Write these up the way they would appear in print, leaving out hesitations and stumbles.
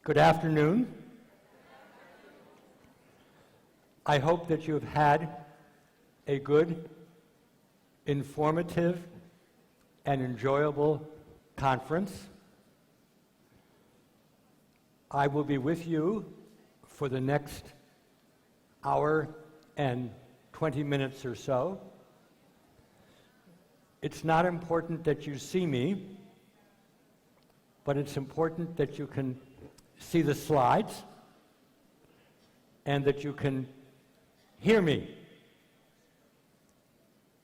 Good afternoon. I hope that you have had a good, informative, and enjoyable conference. I will be with you for the next hour and 20 minutes or so. It's not important that you see me, but it's important that you can see the slides and that you can hear me.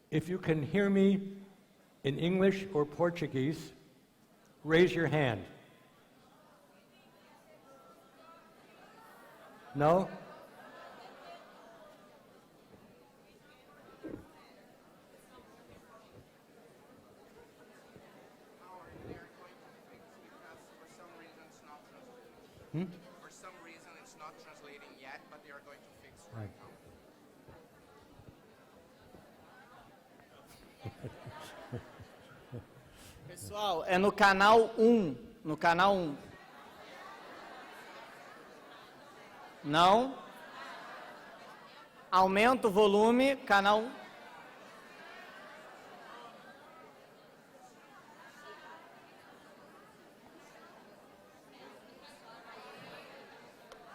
If you can hear me in English or Portuguese, raise your hand. No? For some reason, it's not translating yet, but they are going to fix right now. Pessoal, é no canal 1. No canal 1. Não? Aumenta o volume, canal 1.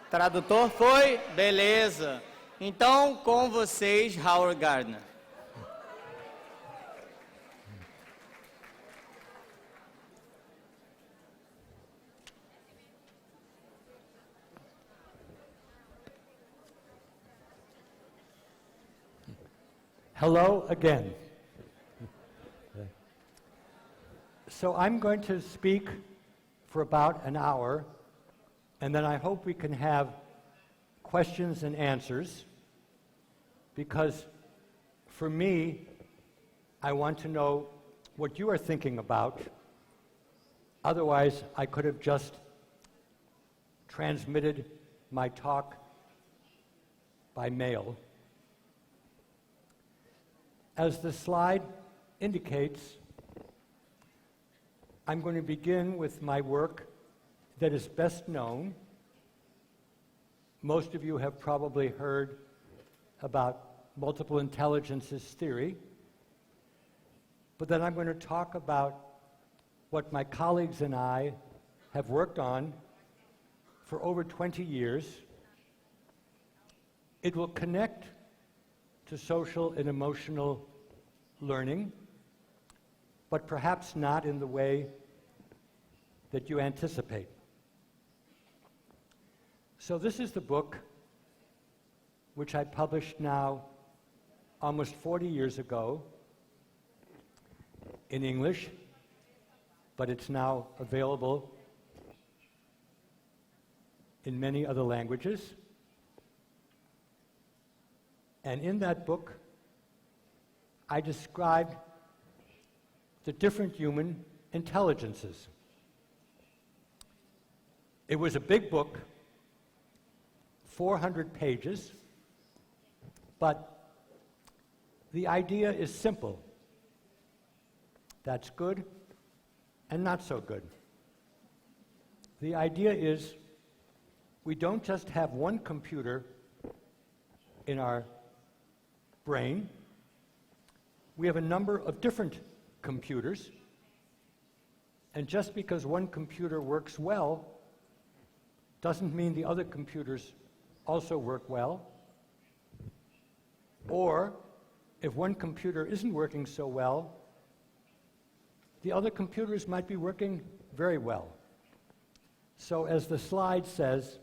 Tradutor foi? Beleza. Então, com vocês, Howard Gardner. Hello again. So I'm going to speak for about an hour, and then I hope we can have questions and answers, because for me, I want to know what you are thinking about. Otherwise, I could have just transmitted my talk by mail. As the slide indicates, I'm going to begin with my work that is best known. Most of you have probably heard about multiple intelligences theory, but then I'm going to talk about what my colleagues and I have worked on for over 20 years. It will connect to social and emotional learning, but perhaps not in the way that you anticipate. So this is the book which I published now almost 40 years ago in English, but it's now available in many other languages. And in that book, I described the different human intelligences. It was a big book, 400 pages, but the idea is simple. That's good and not so good. The idea is we don't just have one computer in our brain. We have a number of different computers, and just because one computer works well doesn't mean the other computers also work well. Or if one computer isn't working so well, the other computers might be working very well. So as the slide says,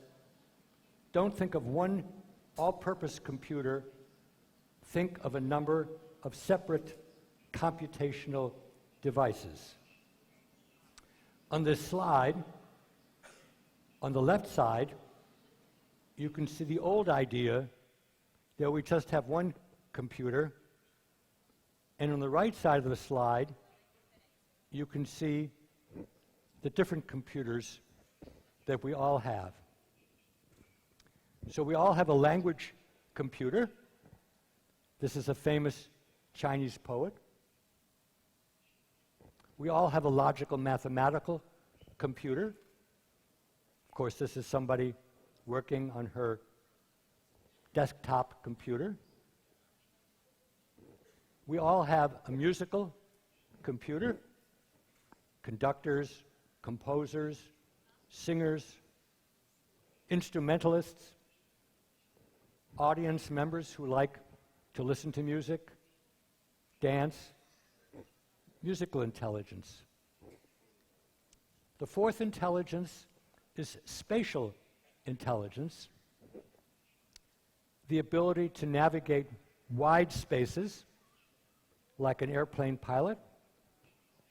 don't think of one all-purpose computer, think of a number of separate computational devices. On this slide, on the left side, you can see the old idea that we just have one computer, and on the right side of the slide, you can see the different computers that we all have. So we all have a language computer. This is a famous Chinese poet. We all have a logical mathematical computer. Of course, this is somebody working on her desktop computer. We all have a musical computer, conductors, composers, singers, instrumentalists, audience members who like to listen to music, dance, musical intelligence. The fourth intelligence is spatial intelligence, the ability to navigate wide spaces, like an airplane pilot,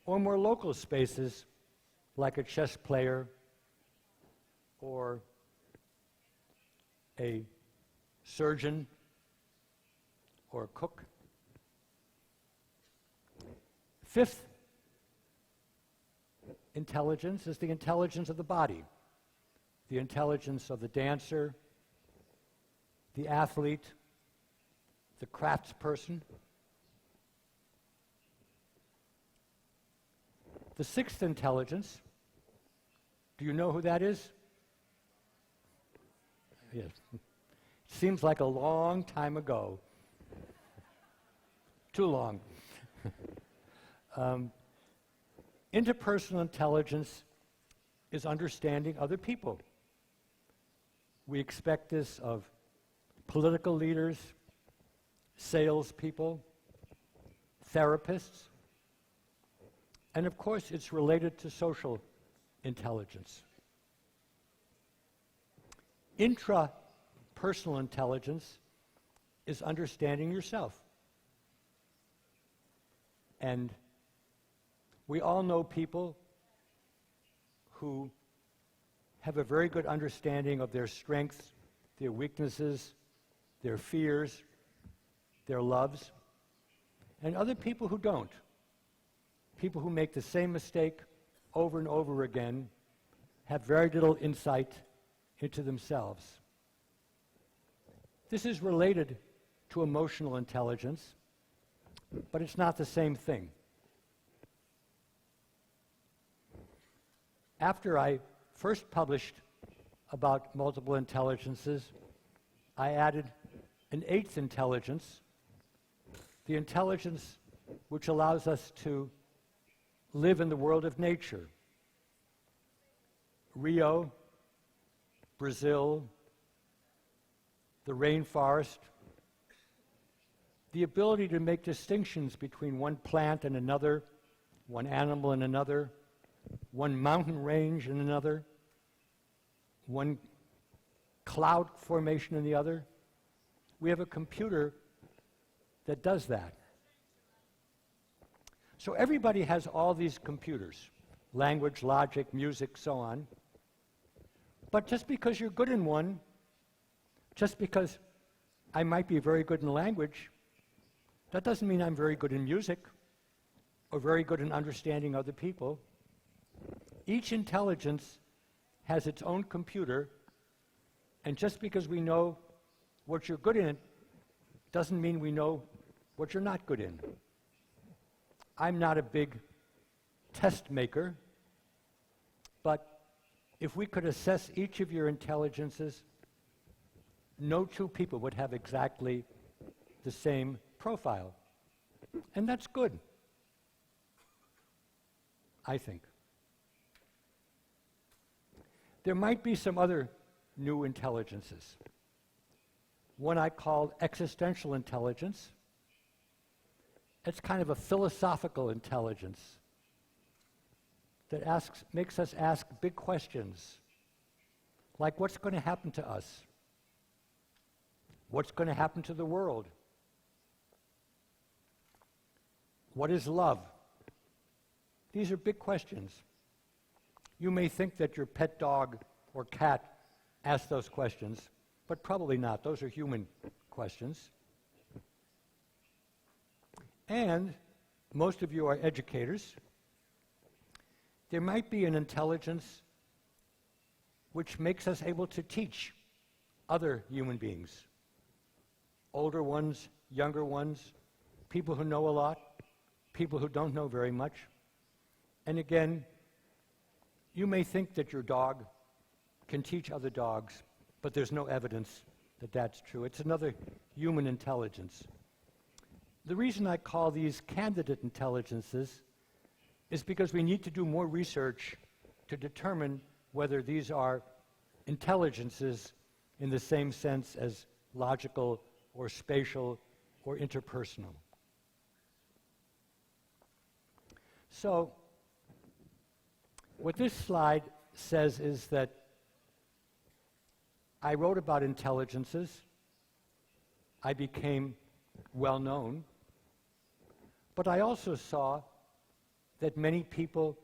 or more local spaces, like a chess player or a surgeon or a cook. Fifth intelligence is the intelligence of the body, the intelligence of the dancer, the athlete, the craftsperson. The sixth intelligence, do you know who that is? Yes. Seems like a long time ago. Too long. Interpersonal intelligence is understanding other people. We expect this of political leaders, salespeople, therapists, and of course it's related to social intelligence. Intrapersonal intelligence is understanding yourself. And we all know people who have a very good understanding of their strengths, their weaknesses, their fears, their loves, and other people who don't. People who make the same mistake over and over again, have very little insight into themselves. This is related to emotional intelligence, but it's not the same thing. After I first published about multiple intelligences, I added an eighth intelligence, the intelligence which allows us to live in the world of nature. Rio, Brazil, the rainforest, the ability to make distinctions between one plant and another, one animal and another, one mountain range and another, one cloud formation and the other. We have a computer that does that. So everybody has all these computers, language, logic, music, so on. But just because you're good in one, just because I might be very good in language, that doesn't mean I'm very good in music or very good in understanding other people. Each intelligence has its own computer, and just because we know what you're good in doesn't mean we know what you're not good in. I'm not a big test maker, but if we could assess each of your intelligences, no two people would have exactly the same profile. And that's good, I think. There might be some other new intelligences. One I call existential intelligence. It's kind of a philosophical intelligence that makes us ask big questions, like what's going to happen to us? What's going to happen to the world? What is love? These are big questions. You may think that your pet dog or cat asked those questions, but probably not. Those are human questions. And most of you are educators. There might be an intelligence which makes us able to teach other human beings, older ones, younger ones, people who know a lot, people who don't know very much. And again, you may think that your dog can teach other dogs, but there's no evidence that that's true. It's another human intelligence. The reason I call these candidate intelligences is because we need to do more research to determine whether these are intelligences in the same sense as logical or spatial or interpersonal. So, what this slide says is that I wrote about intelligences, I became well known, but I also saw that many people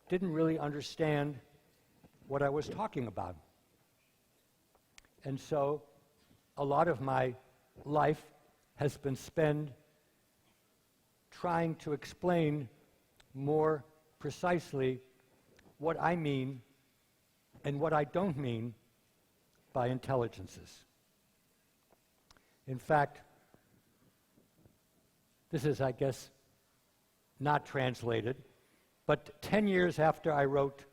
didn't really understand what I was talking about. And so a lot of my life has been spent trying to explain more precisely what I mean and what I don't mean by intelligences. In fact, this is, I guess, not translated, but 10 years after I wrote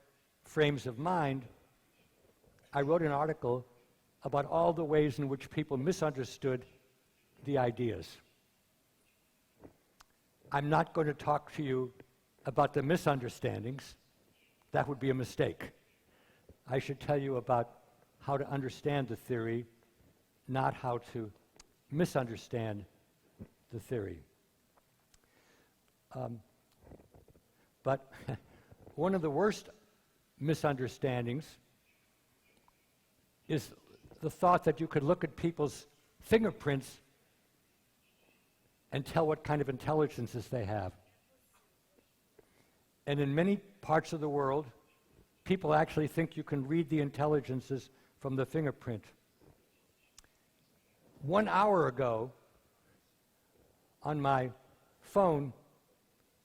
Frames of Mind, I wrote an article about all the ways in which people misunderstood the ideas. I'm not going to talk to you about the misunderstandings. That would be a mistake. I should tell you about how to understand the theory, not how to misunderstand the theory. But one of the worst misunderstandings is the thought that you could look at people's fingerprints and tell what kind of intelligences they have. And in many parts of the world, people actually think you can read the intelligences from the fingerprint. 1 hour ago, on my phone,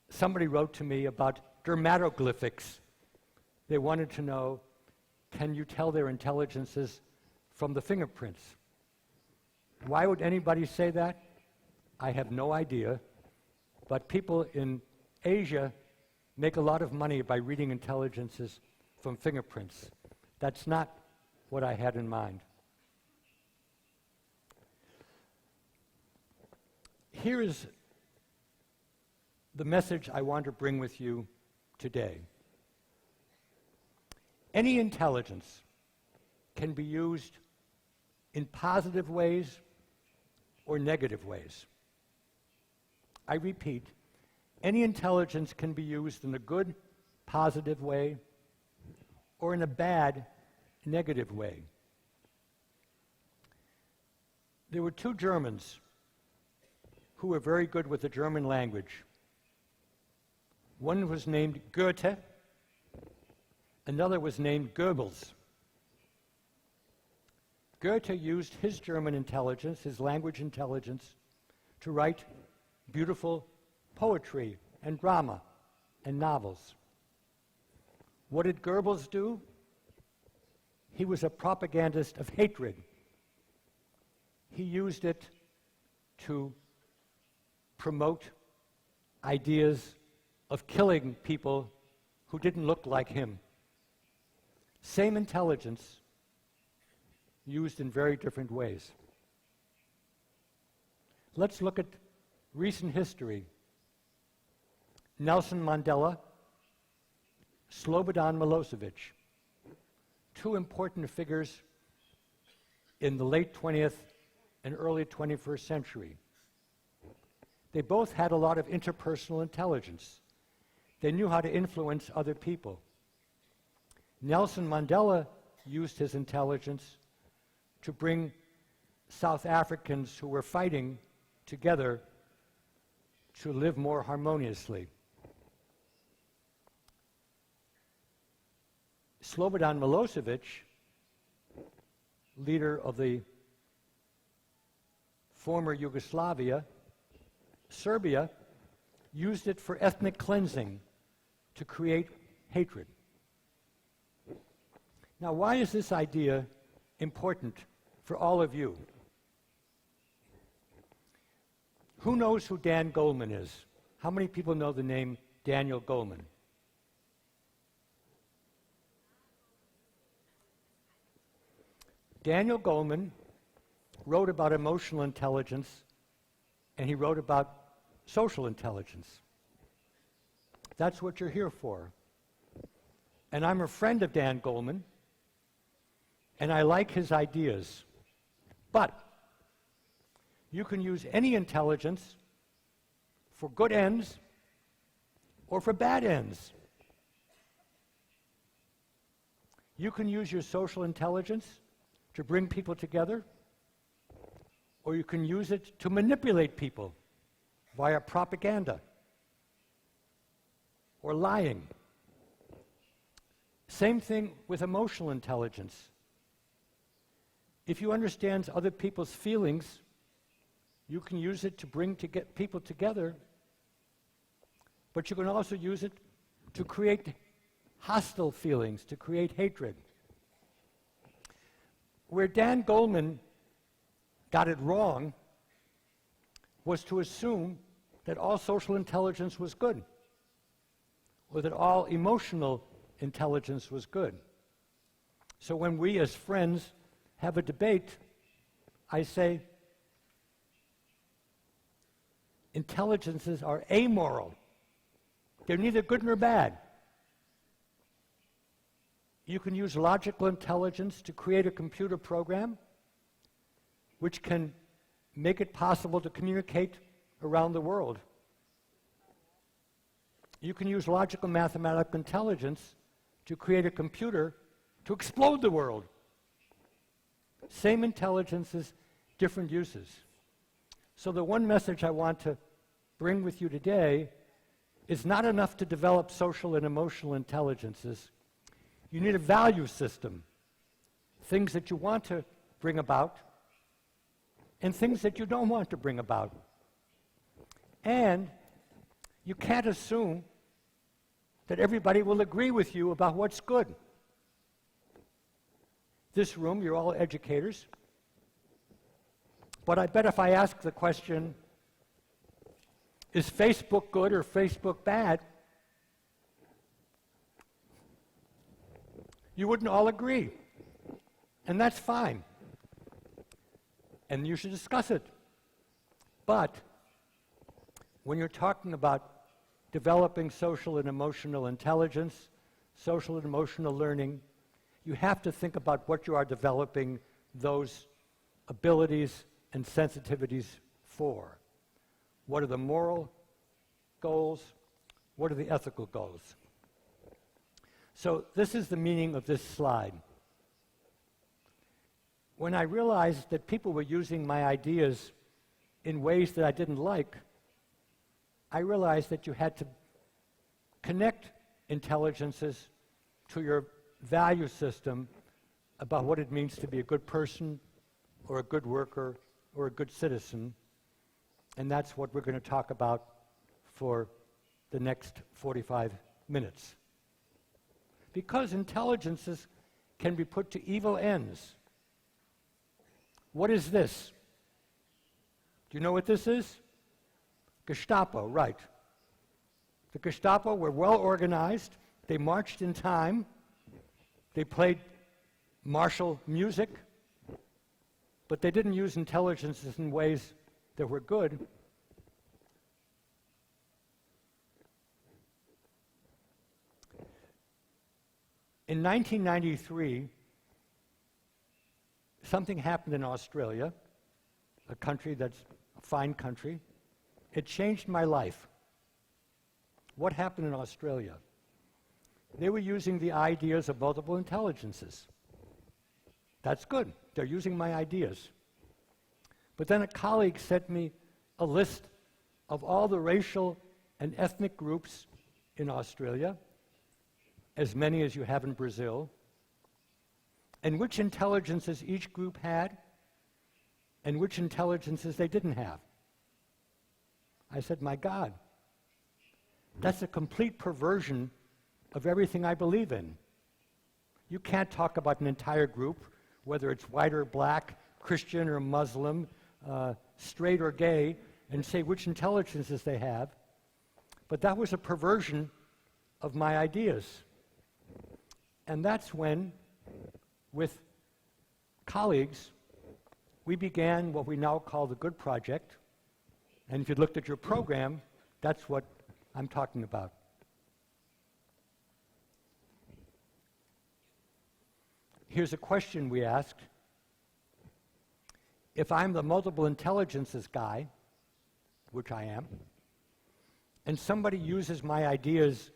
somebody wrote to me about dermatoglyphics. They wanted to know, can you tell their intelligences from the fingerprints? Why would anybody say that? I have no idea. But people in Asia make a lot of money by reading intelligences from fingerprints. That's not what I had in mind. Here is the message I want to bring with you today. Any intelligence can be used in positive ways or negative ways. I repeat, any intelligence can be used in a good, positive way or in a bad, negative way. There were two Germans who were very good with the German language. One was named Goethe, another was named Goebbels. Goethe used his German intelligence, his language intelligence, to write beautiful poetry and drama and novels. What did Goebbels do? He was a propagandist of hatred. He used it to promote ideas of killing people who didn't look like him. Same intelligence, used in very different ways. Let's look at recent history. Nelson Mandela, Slobodan Milosevic, two important figures in the late 20th and early 21st century. They both had a lot of interpersonal intelligence. They knew how to influence other people. Nelson Mandela used his intelligence to bring South Africans who were fighting together to live more harmoniously. Slobodan Milosevic, leader of the former Yugoslavia, Serbia, used it for ethnic cleansing to create hatred. Now, why is this idea important for all of you? Who knows who Dan Goleman is? How many people know the name Daniel Goleman? Daniel Goleman wrote about emotional intelligence, and he wrote about social intelligence. That's what you're here for. And I'm a friend of Dan Goleman, and I like his ideas. But you can use any intelligence for good ends or for bad ends. You can use your social intelligence to bring people together, or you can use it to manipulate people via propaganda or lying. Same thing with emotional intelligence. If you understand other people's feelings, you can use it to bring people together, but you can also use it to create hostile feelings, to create hatred. Where Dan Goleman got it wrong was to assume that all social intelligence was good, or that all emotional intelligence was good. So when we as friends have a debate, I say, intelligences are amoral. They're neither good nor bad. You can use logical intelligence to create a computer program which can make it possible to communicate around the world. You can use logical mathematical intelligence to create a computer to explode the world. Same intelligences, different uses. So the one message I want to bring with you today is not enough to develop social and emotional intelligences. You need a value system, things that you want to bring about and things that you don't want to bring about. And you can't assume that everybody will agree with you about what's good. This room, you're all educators, but I bet if I ask the question, is Facebook good or Facebook bad, you wouldn't all agree. And that's fine. And you should discuss it. But when you're talking about developing social and emotional intelligence, social and emotional learning, you have to think about what you are developing those abilities and sensitivities for. What are the moral goals? What are the ethical goals? So this is the meaning of this slide. When I realized that people were using my ideas in ways that I didn't like, I realized that you had to connect intelligences to your value system about what it means to be a good person or a good worker or a good citizen. And that's what we're going to talk about for the next 45 minutes. Because intelligences can be put to evil ends. What is this? Do you know what this is? Gestapo, right. The Gestapo were well organized. They marched in time. They played martial music. But they didn't use intelligences in ways that were good. In 1993, something happened in Australia, a country that's a fine country. It changed my life. What happened in Australia? They were using the ideas of multiple intelligences. That's good. They're using my ideas. But then a colleague sent me a list of all the racial and ethnic groups in Australia, as many as you have in Brazil, and which intelligences each group had, and which intelligences they didn't have. I said, my God, that's a complete perversion of everything I believe in. You can't talk about an entire group, whether it's white or black, Christian or Muslim, straight or gay, and say which intelligences they have. But that was a perversion of my ideas. And that's when, with colleagues, we began what we now call the Good Project. And if you looked at your program, that's what I'm talking about. Here's a question we asked. If I'm the multiple intelligences guy, which I am, and somebody uses my ideas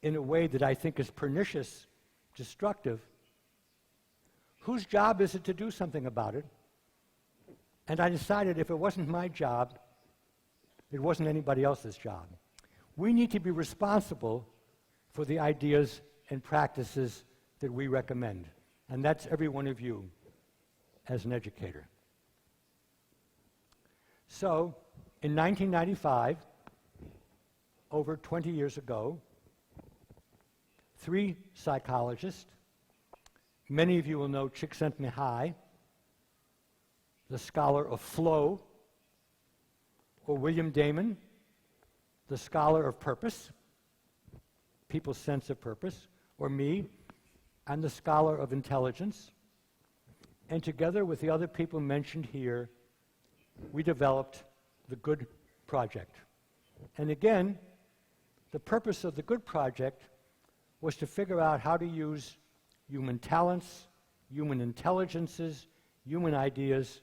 in a way that I think is pernicious, destructive, whose job is it to do something about it? And I decided if it wasn't my job, it wasn't anybody else's job. We need to be responsible for the ideas and practices that we recommend. And that's every one of you as an educator. So, in 1995, over 20 years ago, 3 psychologists, many of you will know Csikszentmihalyi, the scholar of flow, or William Damon, the scholar of purpose, people's sense of purpose, or me, I'm the scholar of intelligence. And together with the other people mentioned here, we developed the Good Project. And again, the purpose of the Good Project was to figure out how to use human talents, human intelligences, human ideas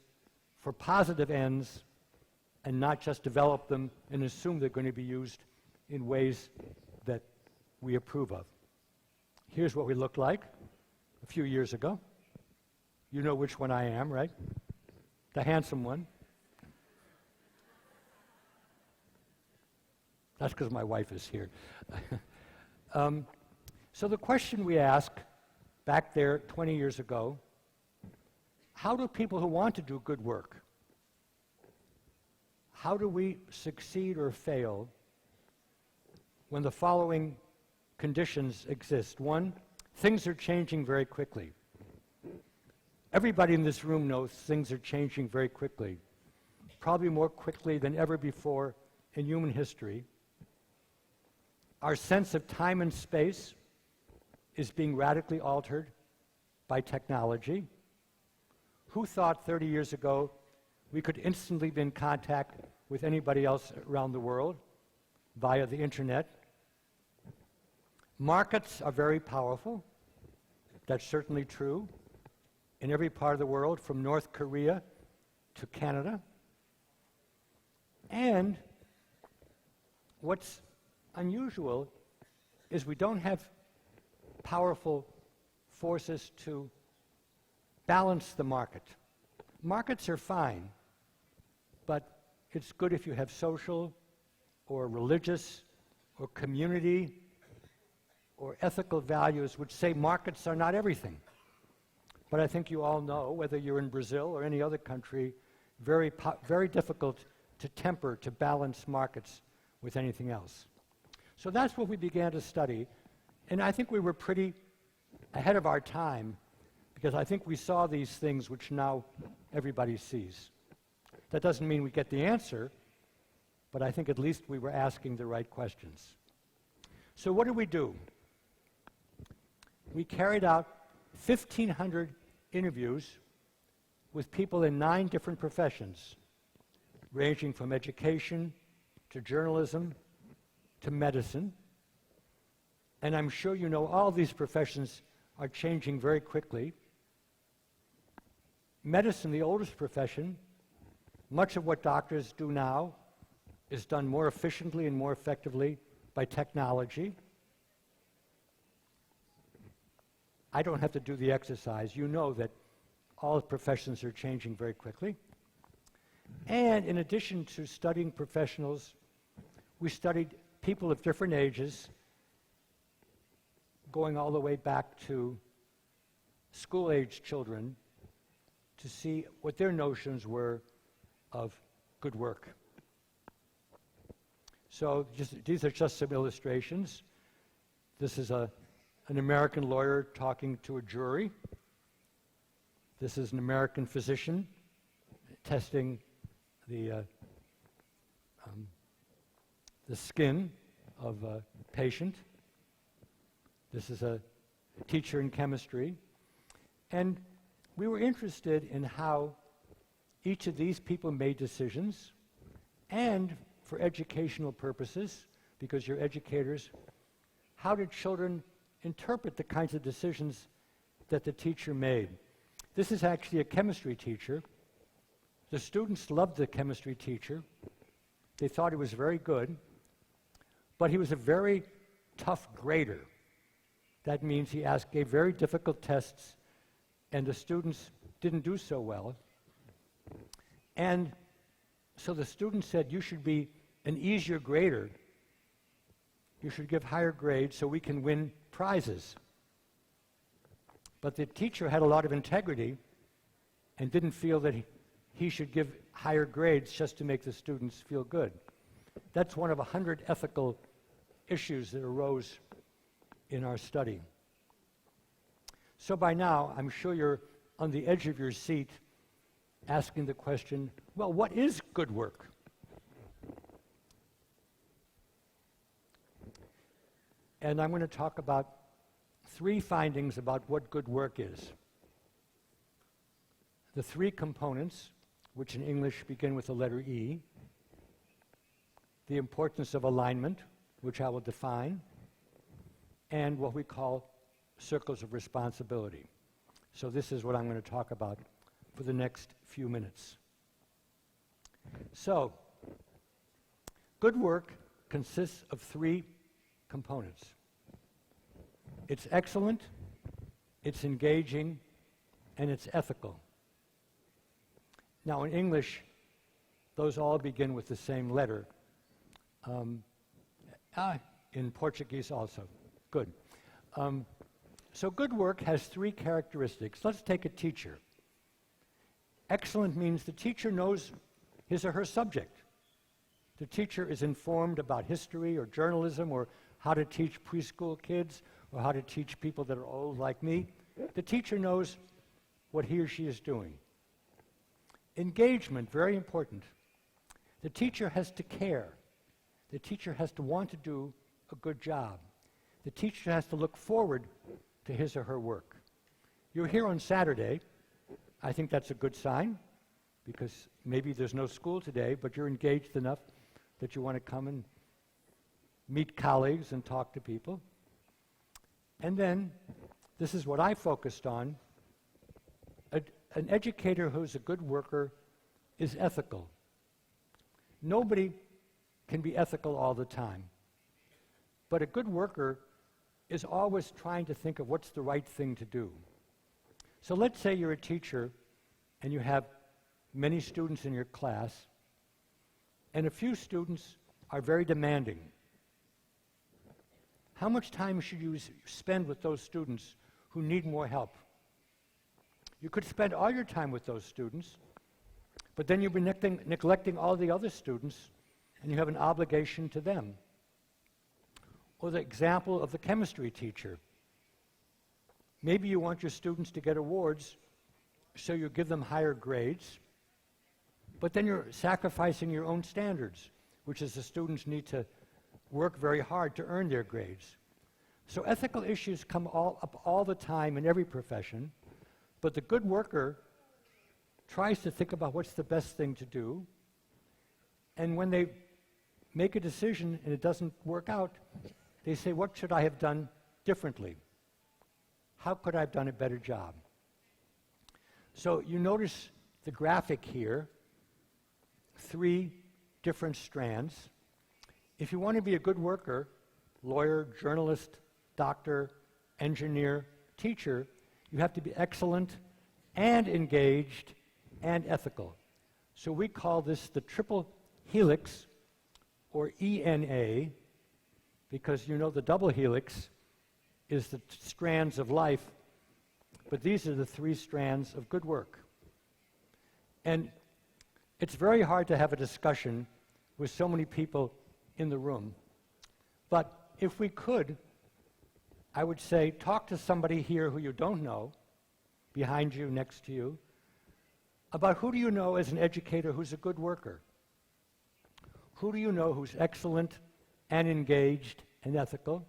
for positive ends, and not just develop them and assume they're going to be used in ways that we approve of. Here's what we looked like a few years ago. You know which one I am, right? The handsome one. That's because my wife is here. So the question we asked back there 20 years ago, how do people who want to do good work, how do we succeed or fail when the following conditions exist? 1, things are changing very quickly. Everybody in this room knows things are changing very quickly, probably more quickly than ever before in human history. Our sense of time and space is being radically altered by technology. Who thought 30 years ago we could instantly be in contact with anybody else around the world via the internet? Markets are very powerful. That's certainly true in every part of the world, from North Korea to Canada. And what's unusual is we don't have powerful forces to balance the market. Markets are fine, but it's good if you have social or religious or community or ethical values which say markets are not everything. But I think you all know, whether you're in Brazil or any other country, very difficult to temper, to balance markets with anything else. So that's what we began to study, and I think we were pretty ahead of our time, because I think we saw these things which now everybody sees. That doesn't mean we get the answer, but I think at least we were asking the right questions. So what did we do? We carried out 1,500 interviews with people in 9 different professions, ranging from education to journalism to medicine. And I'm sure you know all these professions are changing very quickly. Medicine, the oldest profession, much of what doctors do now is done more efficiently and more effectively by technology. I don't have to do the exercise. You know that all professions are changing very quickly. And in addition to studying professionals, we studied people of different ages, going all the way back to school-age children, to see what their notions were of good work. So these are just some illustrations. This is an American lawyer talking to a jury. This is an American physician testing the skin of a patient. This is a teacher in chemistry. And we were interested in how each of these people made decisions, and for educational purposes, because you're educators, how did children interpret the kinds of decisions that the teacher made? This is actually a chemistry teacher. The students loved the chemistry teacher. They thought he was very good, but he was a very tough grader. That means he gave very difficult tests, and the students didn't do so well. And so the students said, you should be an easier grader. You should give higher grades so we can win prizes. But the teacher had a lot of integrity and didn't feel that he should give higher grades just to make the students feel good. That's one of 100 ethical issues that arose in our study. So by now, I'm sure you're on the edge of your seat asking the question, well, what is good work? And I'm going to talk about 3 findings about what good work is. The 3 components, which in English begin with the letter E, the importance of alignment, which I will define, and what we call circles of responsibility. So this is what I'm going to talk about for the next few minutes. So, good work consists of 3 components. It's excellent, it's engaging, and it's ethical. Now in English, those all begin with the same letter. In Portuguese also. Good. So good work has 3 characteristics. Let's take a teacher. Excellent means the teacher knows his or her subject. The teacher is informed about history or journalism or how to teach preschool kids or how to teach people that are old like me. The teacher knows what he or she is doing. Engagement, very important. The teacher has to care. The teacher has to want to do a good job. The teacher has to look forward to his or her work. You're here on Saturday. I think that's a good sign, because maybe there's no school today, but you're engaged enough that you want to come and meet colleagues and talk to people. And then, this is what I focused on, an educator who's a good worker is ethical. Nobody can be ethical all the time, but a good worker is always trying to think of what's the right thing to do. So let's say you're a teacher and you have many students in your class, and a few students are very demanding. How much time should you spend with those students who need more help? You could spend all your time with those students, but then you'll be neglecting all the other students, and you have an obligation to them. Or the example of the chemistry teacher. Maybe you want your students to get awards, so you give them higher grades, but then you're sacrificing your own standards, which is the students need to work very hard to earn their grades. So ethical issues come up all the time in every profession, but the good worker tries to think about what's the best thing to do, and when they make a decision and it doesn't work out, they say, what should I have done differently? How could I have done a better job? So you notice the graphic here, 3 different strands. If you want to be a good worker, lawyer, journalist, doctor, engineer, teacher, you have to be excellent and engaged and ethical. So we call this the triple helix, or ENA, because you know the double helix is the strands of life, but these are the 3 strands of good work. And it's very hard to have a discussion with so many people in the room, but if we could, I would say talk to somebody here who you don't know, behind you, next to you, about who do you know as an educator who's a good worker? Who do you know who's excellent and engaged and ethical?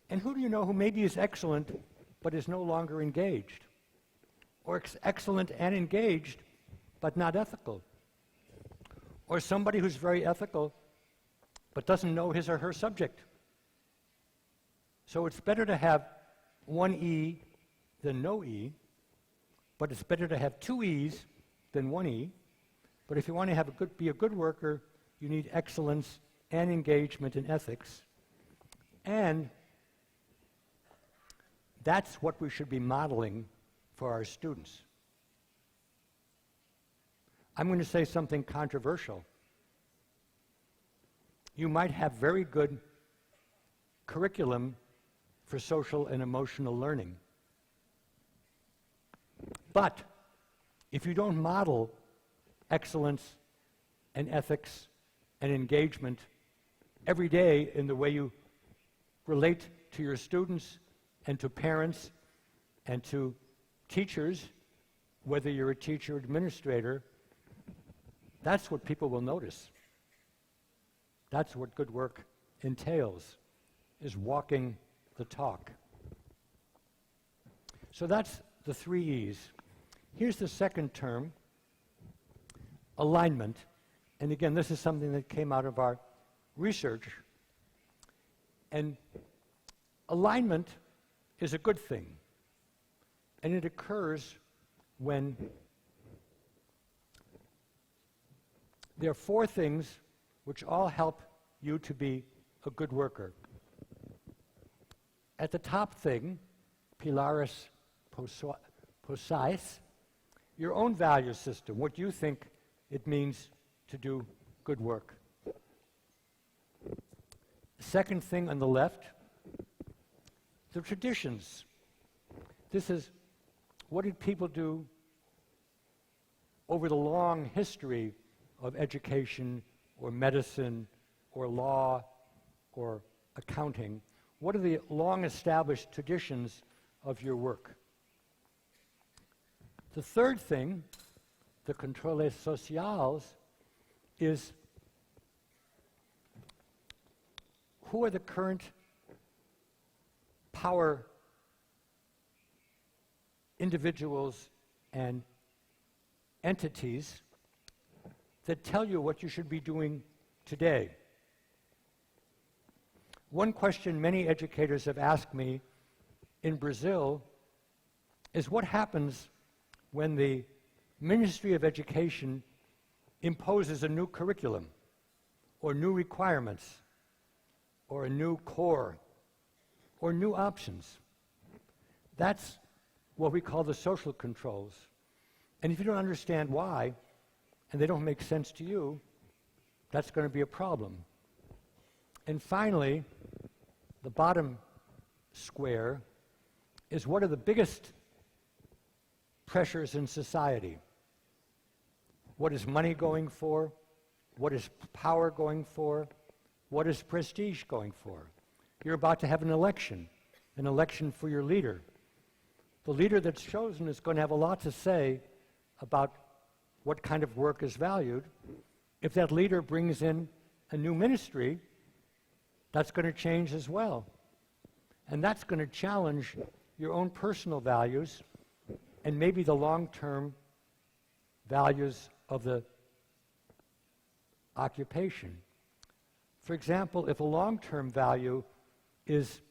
And who do you know who maybe is excellent but is no longer engaged? or excellent and engaged, but not ethical. Or somebody who's very ethical, but doesn't know his or her subject. So it's better to have one E than no E, but it's better to have two E's than one E. But if you want to be a good worker, you need excellence and engagement in ethics. And that's what we should be modeling for our students. I'm going to say something controversial. You might have very good curriculum for social and emotional learning. But if you don't model excellence and ethics and engagement every day in the way you relate to your students and to parents and to teachers, whether you're a teacher or administrator, that's what people will notice. That's what good work entails, is walking the talk. So that's the 3 E's. Here's the second term, alignment. And again, this is something that came out of our research. And alignment is a good thing. And it occurs when there are 4 things which all help you to be a good worker. At the top thing, pilaris sociais, your own value system, what you think it means to do good work. Second thing on the left, the traditions. This is, what did people do over the long history of education or medicine or law or accounting? What are the long-established traditions of your work? The third thing, the controles socials, is who are the current power individuals and entities that tell you what you should be doing today. One question many educators have asked me in Brazil is what happens when the Ministry of Education imposes a new curriculum or new requirements or a new core or new options. That's what we call the social controls. And if you don't understand why, and they don't make sense to you, that's going to be a problem. And finally, the bottom square is what are the biggest pressures in society? What is money going for? What is power going for? What is prestige going for? You're about to have an election for your leader. The leader that's chosen is going to have a lot to say about what kind of work is valued. If that leader brings in a new ministry, that's going to change as well. And that's going to challenge your own personal values and maybe the long-term values of the occupation. For example, if a long-term value is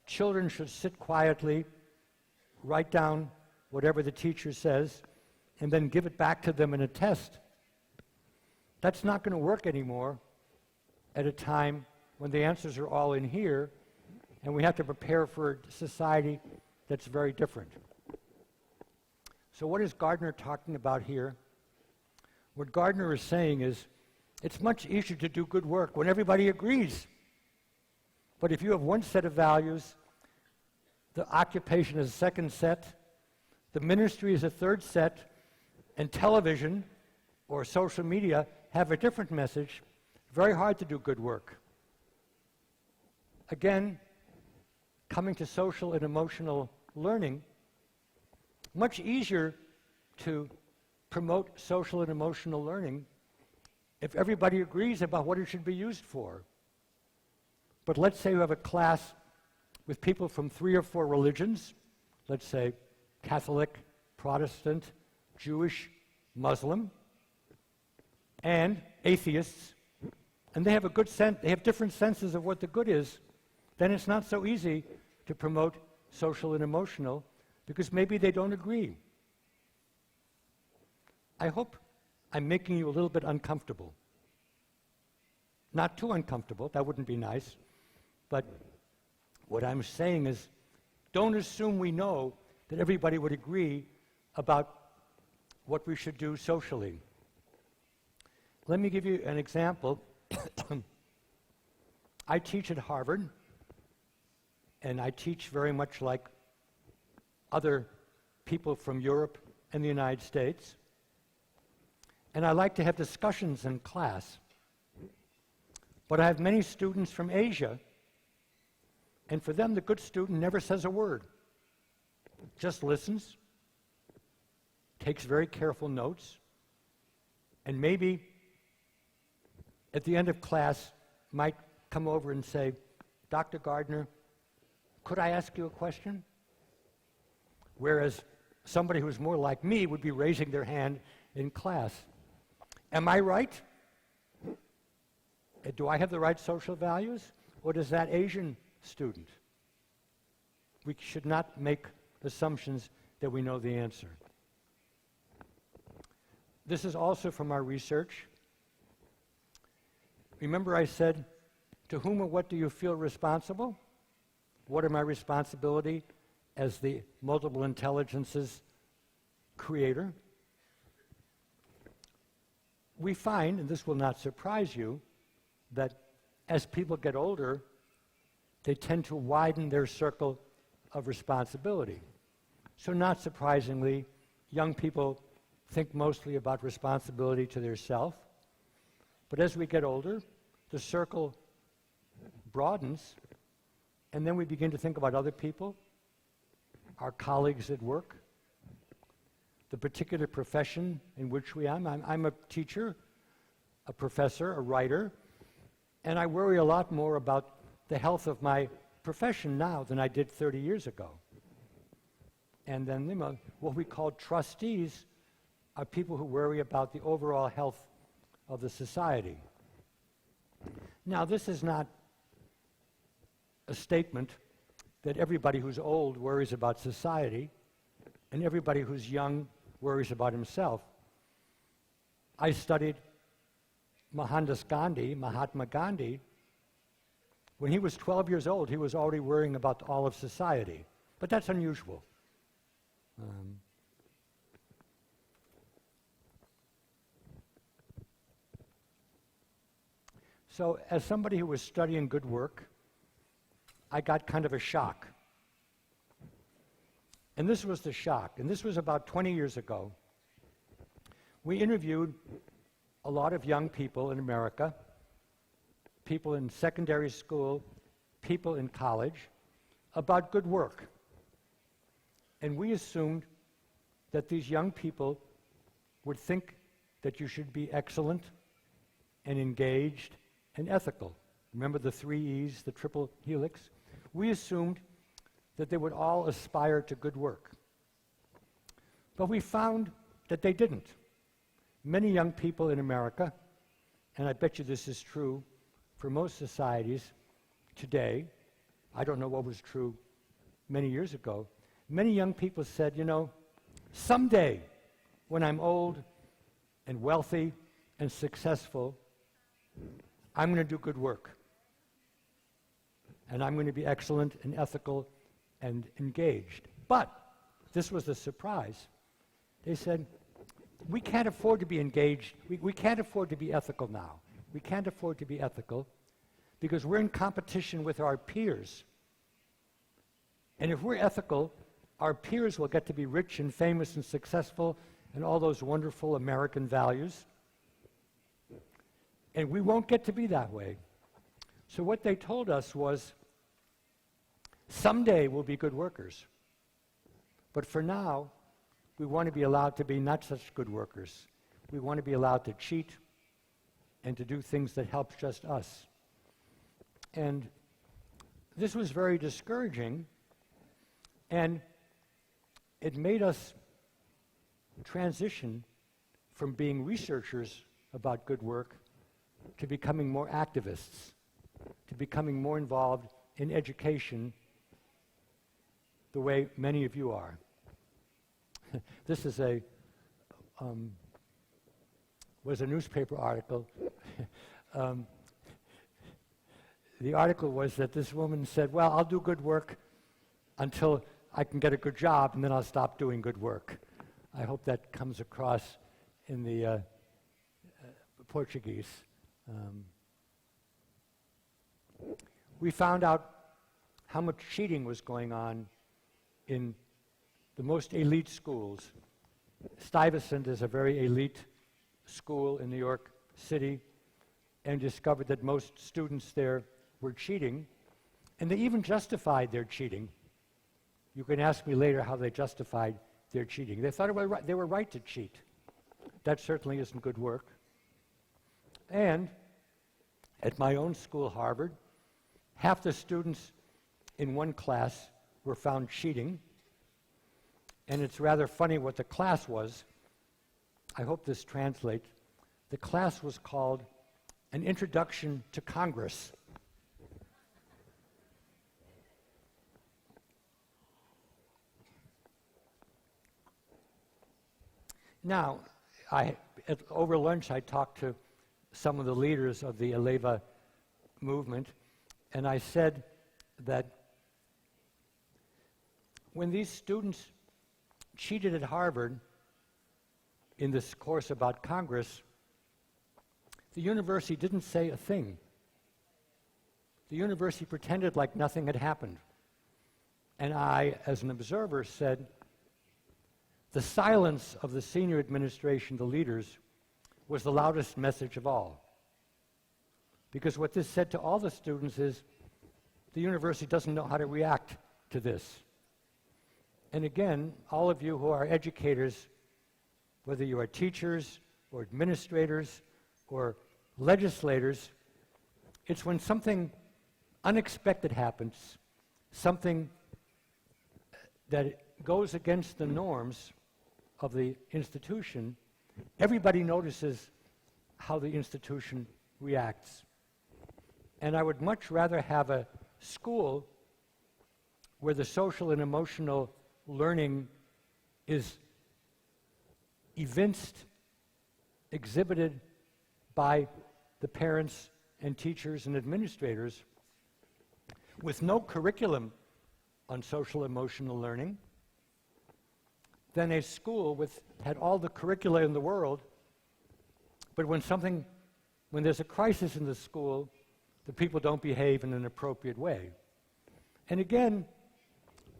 children should sit quietly, write down whatever the teacher says, and then give it back to them in a test, that's not going to work anymore at a time when the answers are all in here, and we have to prepare for a society that's very different. So what is Gardner talking about here? What Gardner is saying is, it's much easier to do good work when everybody agrees. But if you have one set of values, the occupation is a second set, the ministry is a third set, and television or social media have a different message, very hard to do good work. Again, coming to social and emotional learning, much easier to promote social and emotional learning if everybody agrees about what it should be used for. But let's say you have a class with people from 3 or 4 religions, let's say Catholic, Protestant, Jewish, Muslim, and atheists, and they have a good sense, they have different senses of what the good is, then it's not so easy to promote social and emotional, because maybe they don't agree. I hope I'm making you a little bit uncomfortable. Not too uncomfortable, that wouldn't be nice, but what I'm saying is, don't assume we know that everybody would agree about what we should do socially. Let me give you an example. I teach at Harvard, and I teach very much like other people from Europe and the United States. And I like to have discussions in class. But I have many students from Asia, and for them, the good student never says a word. Just listens, takes very careful notes, and maybe at the end of class might come over and say, Dr. Gardner, could I ask you a question? Whereas somebody who's more like me would be raising their hand in class. Am I right? Do I have the right social values? Or does that Asian student? We should not make assumptions that we know the answer. This is also from our research. Remember I said, to whom or what do you feel responsible? What are my responsibility as the multiple intelligences creator? We find, and this will not surprise you, that as people get older, they tend to widen their circle of responsibility. So not surprisingly, young people think mostly about responsibility to their self. But as we get older, the circle broadens, and then we begin to think about other people, our colleagues at work, the particular profession in which we are. I'm a teacher, a professor, a writer, and I worry a lot more about the health of my profession now than I did 30 years ago. And then what we call trustees are people who worry about the overall health of the society. Now, this is not a statement that everybody who's old worries about society and everybody who's young worries about himself. I studied Mahatma Gandhi. When he was 12 years old, he was already worrying about all of society. But that's unusual. So as somebody who was studying good work, I got kind of a shock. And this was the shock, and this was about 20 years ago. We interviewed a lot of young people in America, people in secondary school, people in college, about good work. And we assumed that these young people would think that you should be excellent and engaged and ethical. Remember the 3 E's, the triple helix? We assumed that they would all aspire to good work. But we found that they didn't. Many young people in America, and I bet you this is true for most societies today, I don't know what was true many years ago, many young people said, you know, someday when I'm old and wealthy and successful, I'm going to do good work. And I'm going to be excellent and ethical and engaged. But this was a surprise. They said, we can't afford to be engaged. We can't afford to be ethical now. We can't afford to be ethical because we're in competition with our peers. And if we're ethical, our peers will get to be rich and famous and successful and all those wonderful American values. And we won't get to be that way. So what they told us was, someday we'll be good workers. But for now, we want to be allowed to be not such good workers. We want to be allowed to cheat and to do things that help just us. And this was very discouraging, and it made us transition from being researchers about good work to becoming more activists, to becoming more involved in education the way many of you are. This is was a newspaper article. The article was that this woman said, well, I'll do good work until I can get a good job, and then I'll stop doing good work. I hope that comes across in the Portuguese. We found out how much cheating was going on in the most elite schools. Stuyvesant is a very elite school in New York City, and discovered that most students there were cheating, and they even justified their cheating. You can ask me later how they justified their cheating. They thought they were right to cheat. That certainly isn't good work. And at my own school, Harvard, half the students in one class were found cheating, and it's rather funny what the class was. I hope this translates. The class was called An Introduction to Congress. Now, over lunch, I talked to some of the leaders of the Aleva movement, and I said that when these students cheated at Harvard in this course about Congress, the university didn't say a thing. The university pretended like nothing had happened. And I, as an observer, said, the silence of the senior administration, the leaders, was the loudest message of all. Because what this said to all the students is, the university doesn't know how to react to this. And again, all of you who are educators, whether you are teachers or administrators or legislators, it's when something unexpected happens, something that goes against the norms of the institution, everybody notices how the institution reacts. And I would much rather have a school where the social and emotional learning is evinced, exhibited by the parents and teachers and administrators with no curriculum on social emotional learning, than a school had all the curricula in the world, but when there's a crisis in the school, the people don't behave in an appropriate way. And again,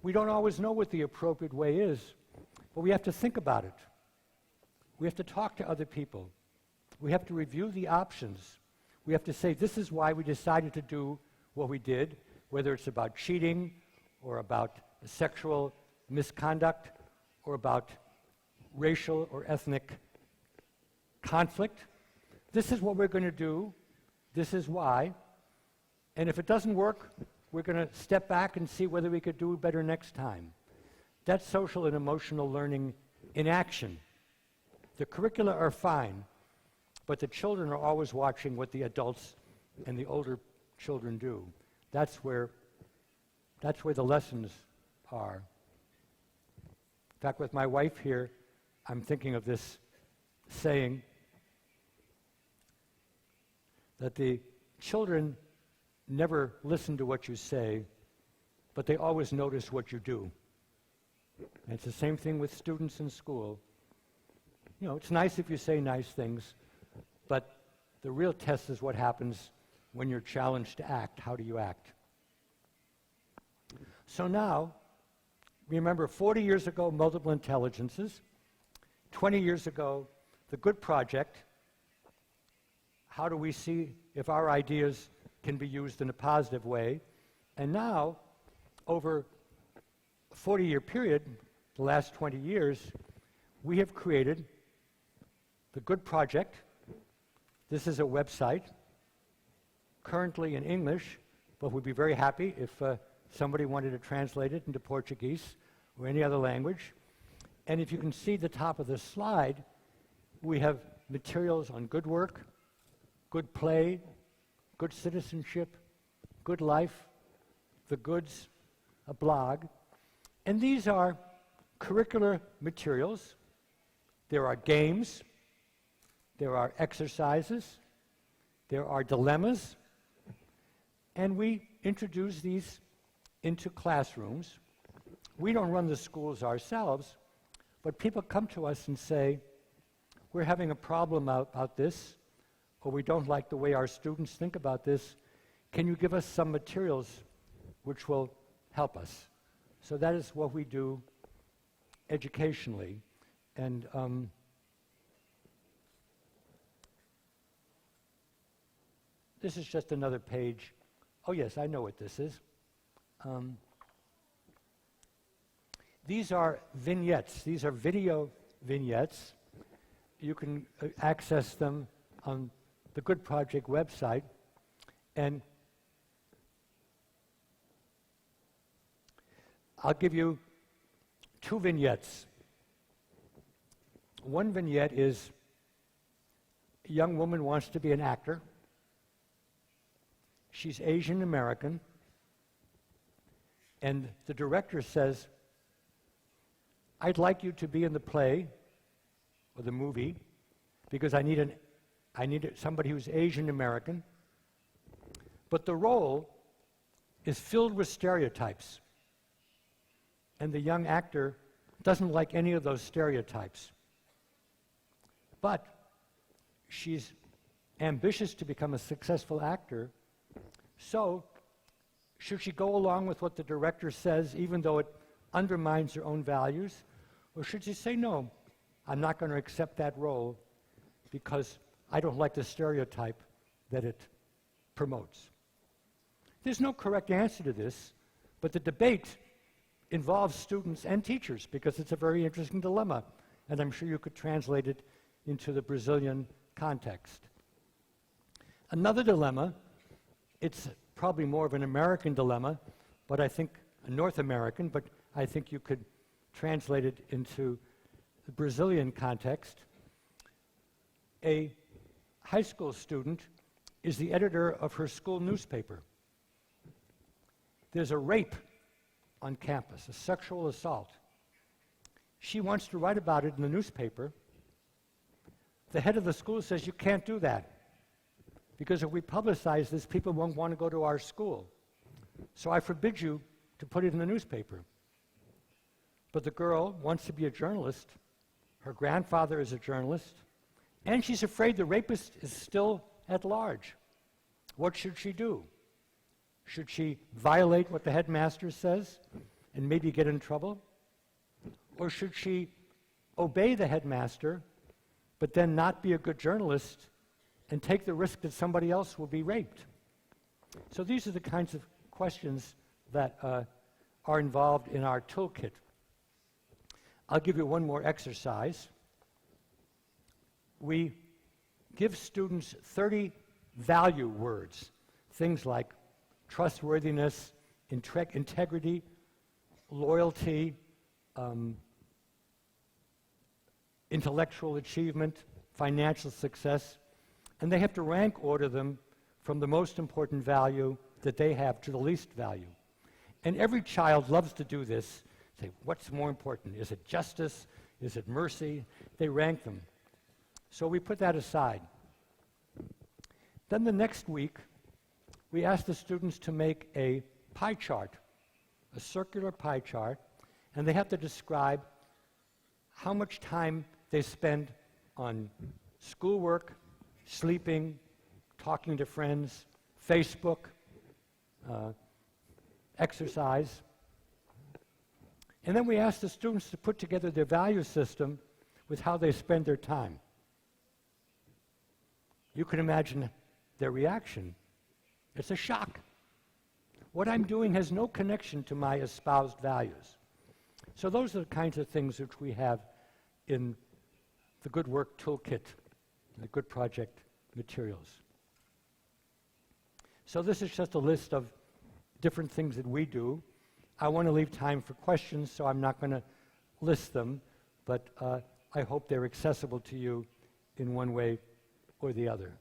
we don't always know what the appropriate way is, but we have to think about it. We have to talk to other people. We have to review the options. We have to say, this is why we decided to do what we did, whether it's about cheating or about sexual misconduct or about racial or ethnic conflict. This is what we're going to do. This is why. And if it doesn't work, we're going to step back and see whether we could do better next time. That's social and emotional learning in action. The curricula are fine, but the children are always watching what the adults and the older children do. That's where the lessons are. In fact, with my wife here, I'm thinking of this saying that the children never listen to what you say, but they always notice what you do. And it's the same thing with students in school. You know, it's nice if you say nice things, but the real test is what happens when you're challenged to act. How do you act? So now, remember 40 years ago, multiple intelligences. 20 years ago, the Good Project. How do we see if our ideas can be used in a positive way? And now, over a 40-year period, the last 20 years, we have created the Good Project. This is a website, currently in English, but we'd be very happy if somebody wanted to translate it into Portuguese or any other language. And if you can see the top of the slide, we have materials on good work, good play, good citizenship, good life, the goods, a blog. And these are curricular materials. There are games, there are exercises, there are dilemmas, and we introduce these into classrooms. We don't run the schools ourselves, but people come to us and say, we're having a problem about this, or we don't like the way our students think about this. Can you give us some materials which will help us? So that is what we do educationally. And this is just another page. Oh yes, I know what this is. These are vignettes. These are video vignettes. You can access them on the Good Project website. And I'll give you two vignettes. One vignette is a young woman wants to be an actor. She's Asian American. And the director says, I'd like you to be in the play or the movie because I need somebody who's Asian American. But the role is filled with stereotypes. And the young actor doesn't like any of those stereotypes. But she's ambitious to become a successful actor. So, should she go along with what the director says, even though it undermines her own values? Or should she say, no, I'm not going to accept that role because I don't like the stereotype that it promotes? There's no correct answer to this, but the debate involves students and teachers because it's a very interesting dilemma, and I'm sure you could translate it into the Brazilian context. Another dilemma, it's probably more of an American dilemma, but I think a North American, but I think you could translate it into the Brazilian context. A high school student is the editor of her school newspaper. There's a rape on campus, a sexual assault. She wants to write about it in the newspaper. The head of the school says, you can't do that, because if we publicize this, people won't want to go to our school. So I forbid you to put it in the newspaper. But the girl wants to be a journalist. Her grandfather is a journalist. And she's afraid the rapist is still at large. What should she do? Should she violate what the headmaster says and maybe get in trouble? Or should she obey the headmaster, but then not be a good journalist and take the risk that somebody else will be raped? So these are the kinds of questions that are involved in our toolkit. I'll give you one more exercise. We give students 30 value words, things like trustworthiness, integrity, loyalty, intellectual achievement, financial success, and they have to rank order them from the most important value that they have to the least value. And every child loves to do this. Say, what's more important? Is it justice? Is it mercy? They rank them. So we put that aside. Then the next week, we ask the students to make a pie chart, a circular pie chart, and they have to describe how much time they spend on schoolwork, sleeping, talking to friends, Facebook, exercise. And then we ask the students to put together their value system with how they spend their time. You can imagine their reaction. It's a shock. What I'm doing has no connection to my espoused values. So those are the kinds of things which we have in the Good Work Toolkit, the Good Project materials. So this is just a list of different things that we do. I want to leave time for questions, so I'm not going to list them, but I hope they're accessible to you in one way or the other.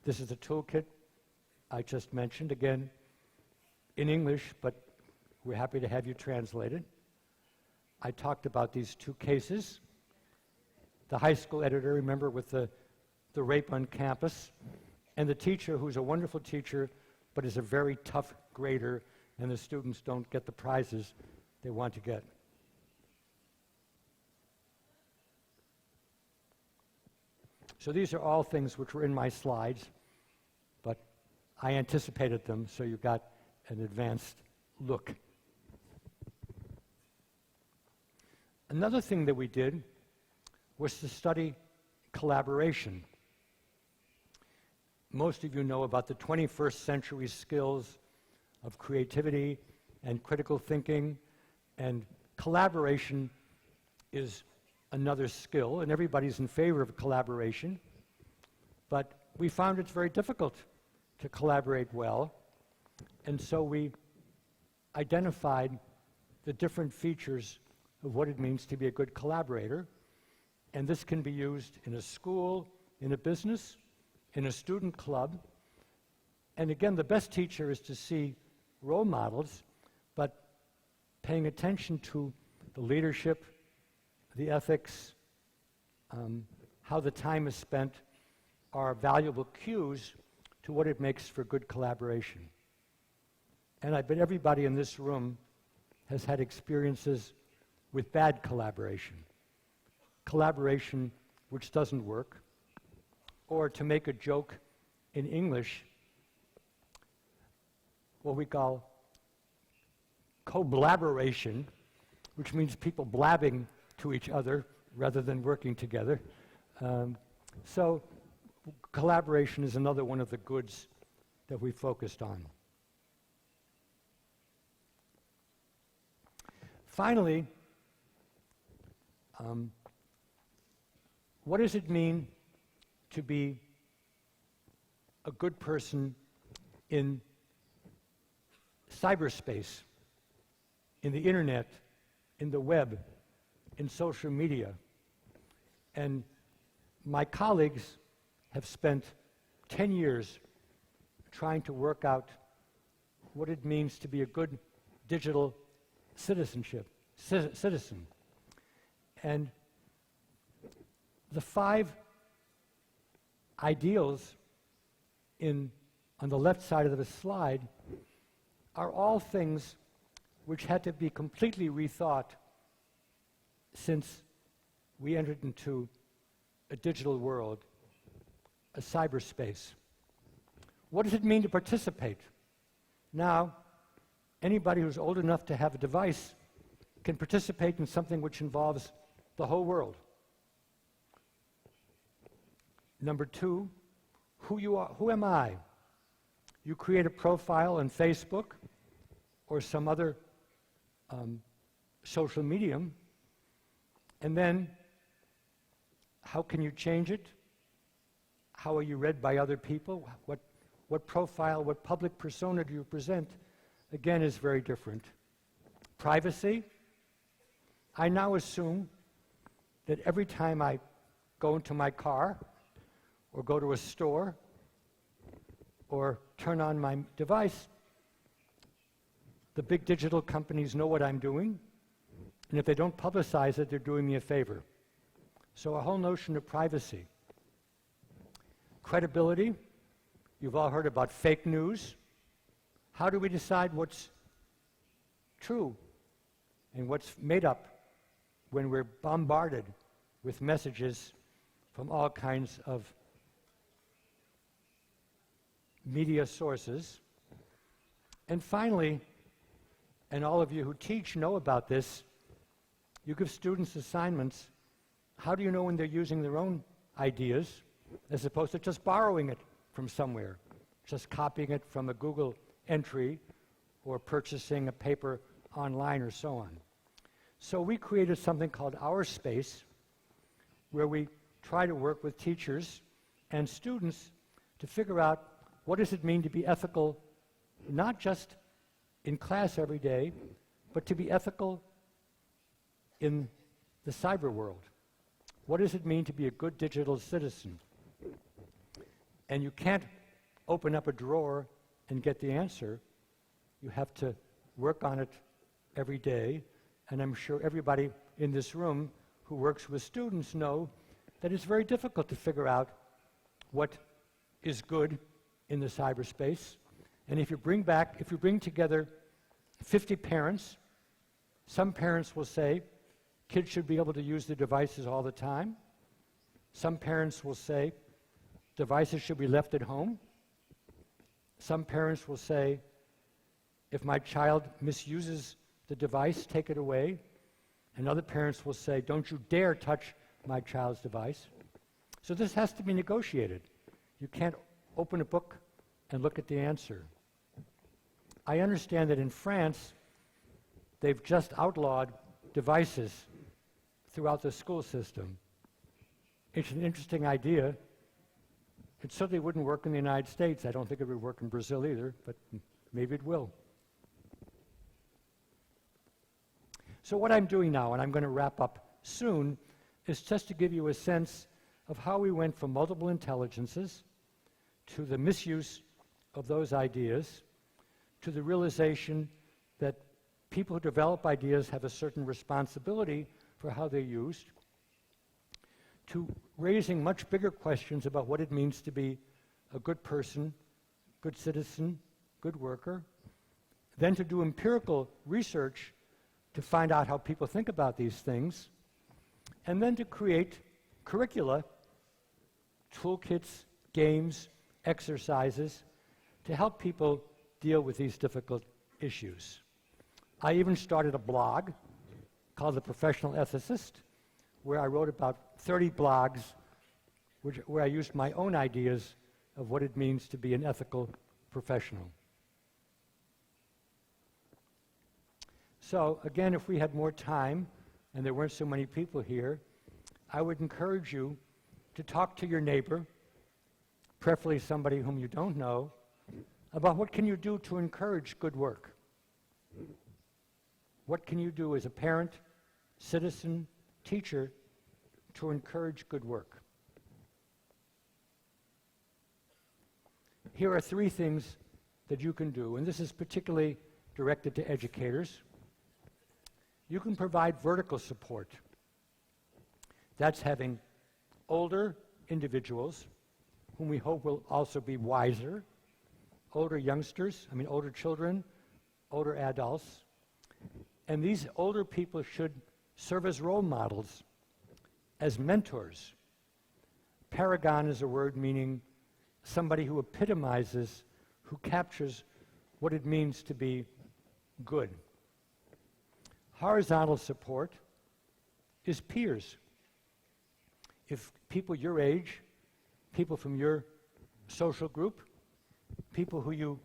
This is the toolkit I just mentioned, again, in English, but we're happy to have you translate it. I talked about these two cases. The high school editor, remember, with the rape on campus, and the teacher, who's a wonderful teacher, but is a very tough grader, and the students don't get the prizes they want to get. So these are all things which were in my slides, but I anticipated them, so you got an advanced look. Another thing that we did was to study collaboration. Most of you know about the 21st century skills of creativity and critical thinking, and collaboration is another skill, and everybody's in favor of collaboration, but we found it's very difficult to collaborate well, and so we identified the different features of what it means to be a good collaborator, and this can be used in a school, in a business, in a student club, and again, the best teacher is to see role models, but paying attention to the leadership, the ethics, how the time is spent are valuable cues to what it makes for good collaboration. And I bet everybody in this room has had experiences with bad collaboration. Collaboration which doesn't work, or to make a joke in English, what we call co-blaboration, which means people blabbing to each other rather than working together. So collaboration is another one of the goods that we focused on. Finally, what does it mean to be a good person in cyberspace, in the internet, in the web, in social media? And my colleagues have spent 10 years trying to work out what it means to be a good digital citizen. And the 5 ideals on the left side of the slide are all things which had to be completely rethought since we entered into a digital world, a cyberspace. What does it mean to participate? Now, anybody who's old enough to have a device can participate in something which involves the whole world. Number 2, who you are. Who am I? You create a profile on Facebook or some other social medium, and then how can you change it? How are you read by other people? What profile, what public persona do you present? Again, is very different. Privacy. I now assume that every time I go into my car or go to a store or turn on my device, the big digital companies know what I'm doing, and if they don't publicize it, they're doing me a favor. So a whole notion of privacy. Credibility. You've all heard about fake news. How do we decide what's true and what's made up when we're bombarded with messages from all kinds of media sources? And finally, and all of you who teach know about this, you give students assignments. How do you know when they're using their own ideas as opposed to just borrowing it from somewhere, just copying it from a Google entry or purchasing a paper online or so on? So we created something called Our Space, where we try to work with teachers and students to figure out what does it mean to be ethical, not just in class every day, but to be ethical in the cyber world. What does it mean to be a good digital citizen? And you can't open up a drawer and get the answer. You have to work on it every day, and I'm sure everybody in this room who works with students know that it's very difficult to figure out what is good in the cyberspace. And if you bring together 50 parents, some parents will say kids should be able to use the devices all the time. Some parents will say devices should be left at home. Some parents will say, if my child misuses the device, take it away. And other parents will say, don't you dare touch my child's device. So this has to be negotiated. You can't open a book and look at the answer. I understand that in France, they've just outlawed devices throughout the school system. It's an interesting idea. It certainly wouldn't work in the United States. I don't think it would work in Brazil either, but maybe it will. So what I'm doing now, and I'm going to wrap up soon, is just to give you a sense of how we went from multiple intelligences to the misuse of those ideas, to the realization that people who develop ideas have a certain responsibility for how they're used, to raising much bigger questions about what it means to be a good person, good citizen, good worker, then to do empirical research to find out how people think about these things, and then to create curricula, toolkits, games, exercises to help people deal with these difficult issues. I even started a blog called The Professional Ethicist, where I wrote about 30 blogs where I used my own ideas of what it means to be an ethical professional. So again, if we had more time and there weren't so many people here, I would encourage you to talk to your neighbor, preferably somebody whom you don't know, about what can you do to encourage good work. What can you do as a parent, citizen, teacher to encourage good work? Here are 3 things that you can do, and this is particularly directed to educators. You can provide vertical support. That's having older individuals, whom we hope will also be wiser, older children, older adults, and these older people should serve as role models, as mentors. Paragon is a word meaning somebody who epitomizes, who captures what it means to be good. Horizontal support is peers. If people your age, people from your social group, people who you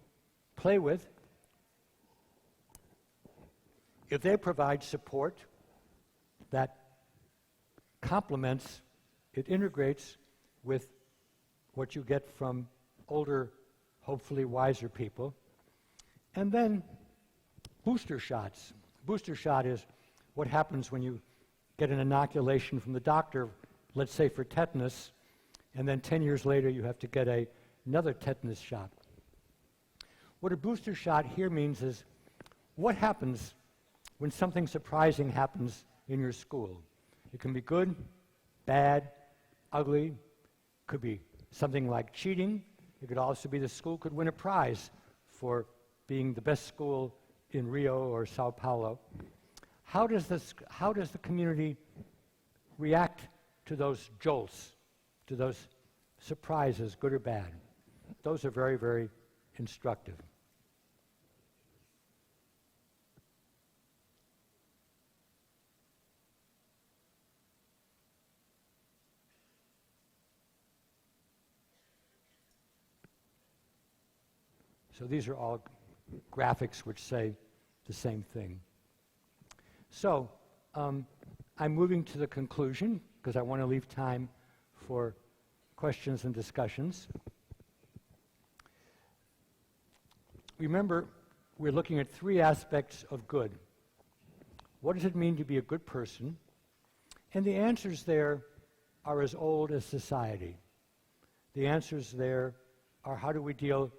play with, if they provide support that complements, it integrates with what you get from older, hopefully wiser people. And then booster shots. Booster shot is what happens when you get an inoculation from the doctor, let's say for tetanus, and then 10 years later you have to get another tetanus shot. What a booster shot here means is what happens when something surprising happens in your school. It can be good, bad, ugly, could be something like cheating. It could also be the school could win a prize for being the best school in Rio or Sao Paulo. How does the community react to those jolts, to those surprises, good or bad? Those are very, very instructive. So these are all graphics which say the same thing. So I'm moving to the conclusion because I want to leave time for questions and discussions. Remember, we're looking at three aspects of good. What does it mean to be a good person? And the answers there are as old as society. The answers there are how do we deal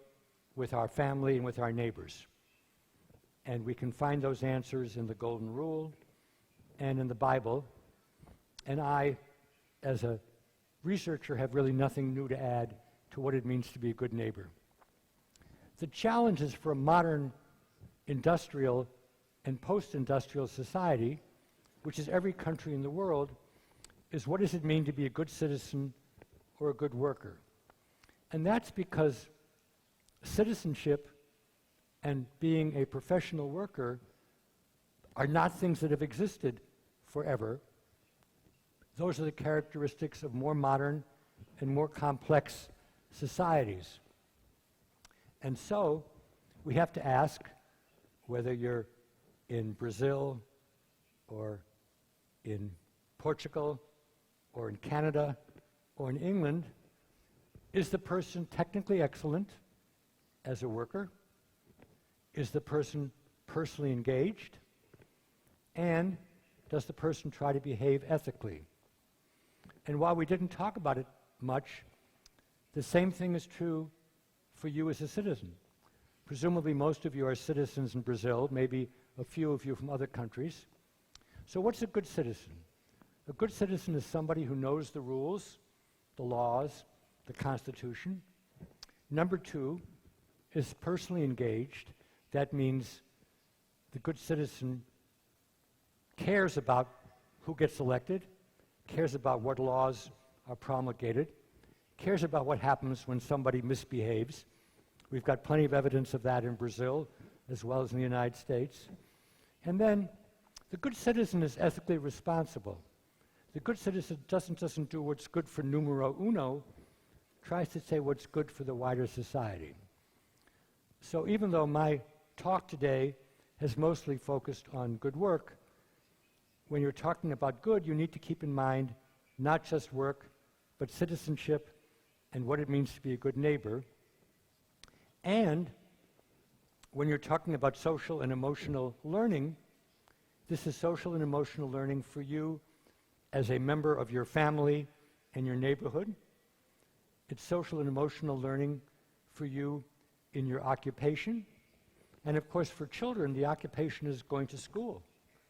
with our family and with our neighbors. And we can find those answers in the Golden Rule and in the Bible. And I, as a researcher, have really nothing new to add to what it means to be a good neighbor. The challenges for a modern industrial and post-industrial society, which is every country in the world, is what does it mean to be a good citizen or a good worker? And that's because citizenship and being a professional worker are not things that have existed forever. Those are the characteristics of more modern and more complex societies. And so we have to ask, whether you're in Brazil or in Portugal or in Canada or in England, is the person technically excellent as a worker? Is the person personally engaged? And does the person try to behave ethically? And while we didn't talk about it much, the same thing is true for you as a citizen. Presumably most of you are citizens in Brazil, maybe a few of you from other countries. So what's a good citizen? A good citizen is somebody who knows the rules, the laws, the Constitution. Number two is personally engaged. That means the good citizen cares about who gets elected, cares about what laws are promulgated, cares about what happens when somebody misbehaves. We've got plenty of evidence of that in Brazil as well as in the United States. And then the good citizen is ethically responsible. The good citizen doesn't do what's good for numero uno, tries to say what's good for the wider society. So even though my talk today has mostly focused on good work, when you're talking about good, you need to keep in mind not just work, but citizenship and what it means to be a good neighbor. And when you're talking about social and emotional learning, this is social and emotional learning for you as a member of your family and your neighborhood. It's social and emotional learning for you in your occupation. And of course, for children, the occupation is going to school.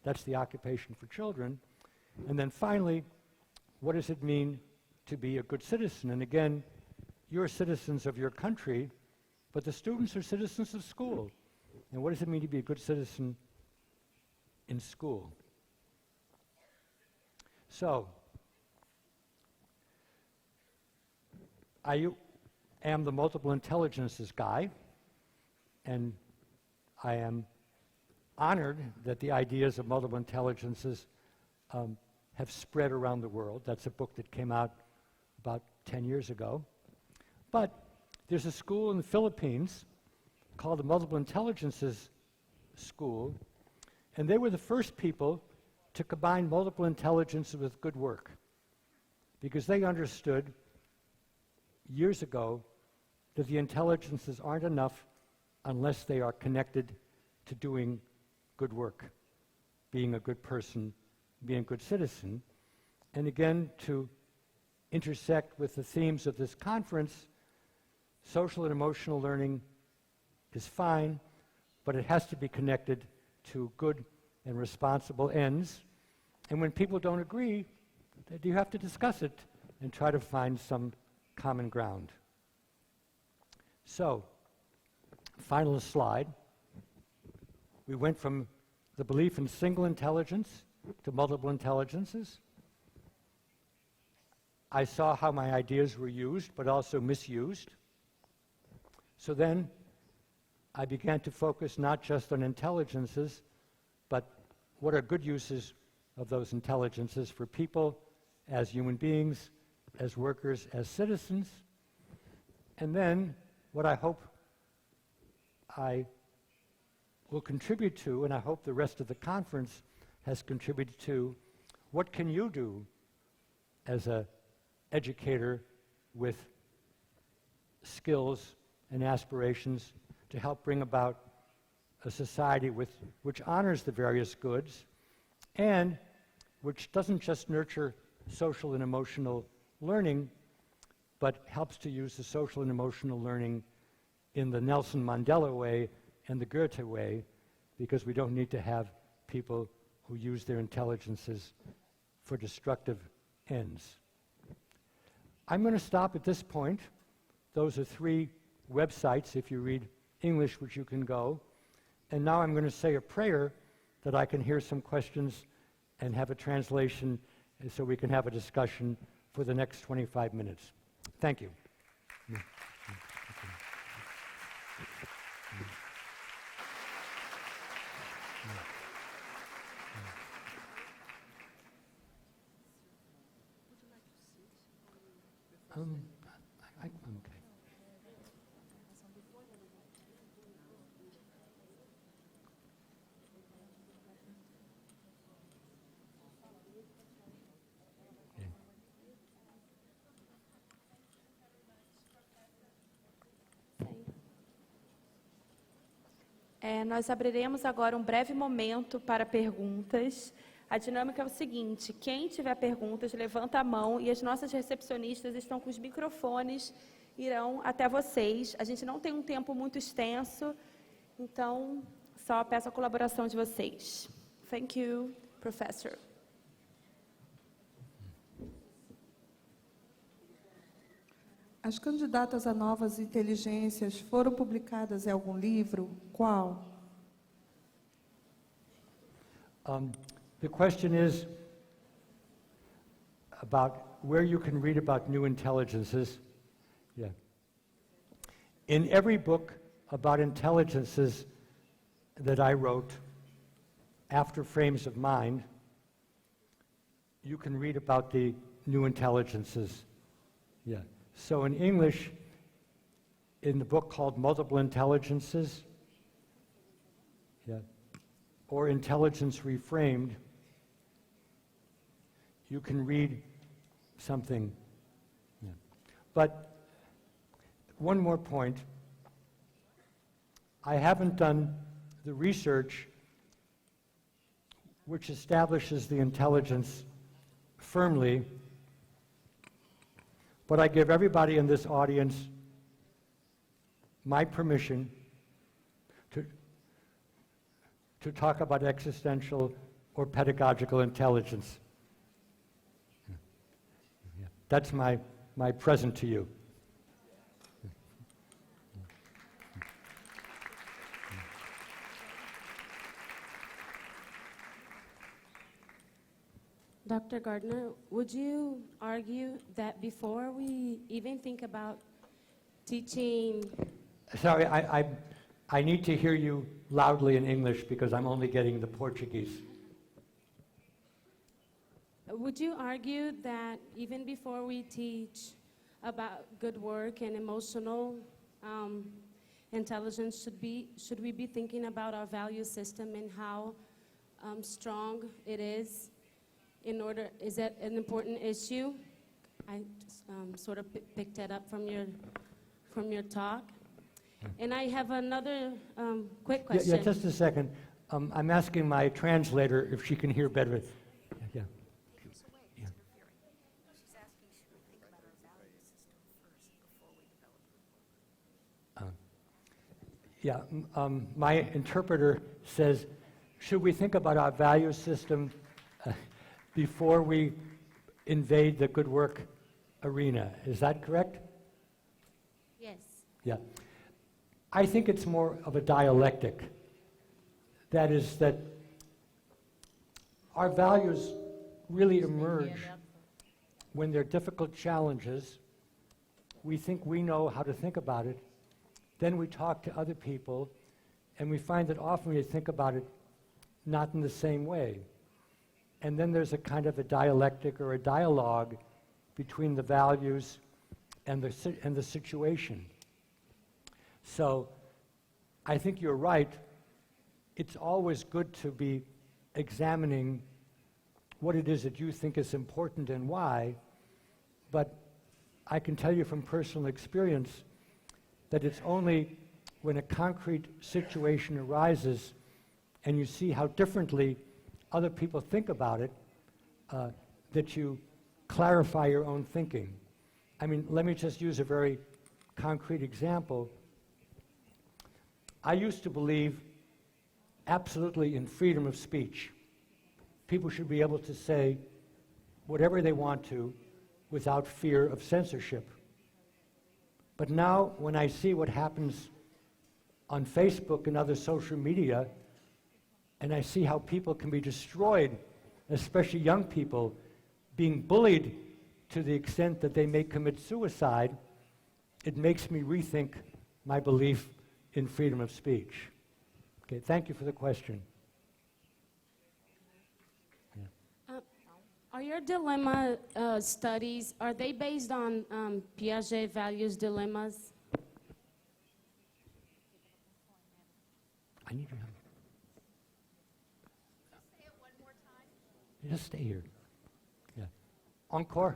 That's the occupation for children. And then finally, what does it mean to be a good citizen? And again, you're citizens of your country, but the students are citizens of school. And what does it mean to be a good citizen in school? So, I am the multiple intelligences guy, and I am honored that the ideas of multiple intelligences have spread around the world. That's a book that came out about 10 years ago. But there's a school in the Philippines called the Multiple Intelligences School, and they were the first people to combine multiple intelligence with good work, because they understood years ago that the intelligences aren't enough unless they are connected to doing good work, being a good person, being a good citizen. And again, to intersect with the themes of this conference, social and emotional learning is fine, but it has to be connected to good and responsible ends. And when people don't agree, you have to discuss it and try to find some common ground. So, final slide. We went from the belief in single intelligence to multiple intelligences. I saw how my ideas were used, but also misused. So then I began to focus not just on intelligences, but what are good uses of those intelligences for people as human beings, as workers, as citizens. And then what I hope I will contribute to, and I hope the rest of the conference has contributed to, what can you do as an educator with skills and aspirations to help bring about a society which honors the various goods and which doesn't just nurture social and emotional learning, but helps to use the social and emotional learning in the Nelson Mandela way and the Goethe way, because we don't need to have people who use their intelligences for destructive ends. I'm going to stop at this point. Those are 3 websites, if you read English, which you can go. And now I'm going to say a prayer that I can hear some questions and have a translation so we can have a discussion for the next 25 minutes. Thank you. I'm okay. Nós abriremos agora um breve momento para perguntas. A dinâmica é o seguinte: quem tiver perguntas, levanta a mão e as nossas recepcionistas estão com os microfones, irão até vocês. A gente não tem um tempo muito extenso, então só peço a colaboração de vocês. Thank you, Professor. As candidatas a novas inteligências foram publicadas em algum livro? Qual? The question is about where you can read about new intelligences. Yeah. In every book about intelligences that I wrote after Frames of Mind, you can read about the new intelligences. Yeah. So in English, in the book called Multiple Intelligences, yeah, or Intelligence Reframed, you can read something. Yeah. But one more point. I haven't done the research which establishes the intelligence firmly, but I give everybody in this audience my permission to talk about existential or pedagogical intelligence. Yeah. That's my present to you. Dr. Gardner, would you argue that before we even think about teaching... Sorry, I need to hear you loudly in English because I'm only getting the Portuguese. Would you argue that even before we teach about good work and emotional intelligence, should we be thinking about our value system and how strong it is? Is that an important issue? I just, sort of picked that up from your talk. And I have another quick question. Yeah, just a second. I'm asking my translator if she can hear better. Yeah. Yeah. She's asking, should we think about our value system first before we develop? My interpreter says, should we think about our value system before we invade the good work arena? Is that correct? Yes. Yeah. I think it's more of a dialectic. That is that our values really emerge when there are difficult challenges. We think we know how to think about it. Then we talk to other people, and we find that often we think about it not in the same way. And then there's a kind of a dialectic or a dialogue between the values and the situation. So I think you're right. It's always good to be examining what it is that you think is important and why, but I can tell you from personal experience that it's only when a concrete situation arises and you see how differently other people think about it, that you clarify your own thinking. I mean, let me just use a very concrete example. I used to believe absolutely in freedom of speech. People should be able to say whatever they want to without fear of censorship. But now, when I see what happens on Facebook and other social media, and I see how people can be destroyed, especially young people, being bullied to the extent that they may commit suicide, it makes me rethink my belief in freedom of speech. Okay, thank you for the question. Are your dilemma studies, are they based on Piaget values dilemmas? I need your help. Say it one more time. Just stay here. Yeah. Encore.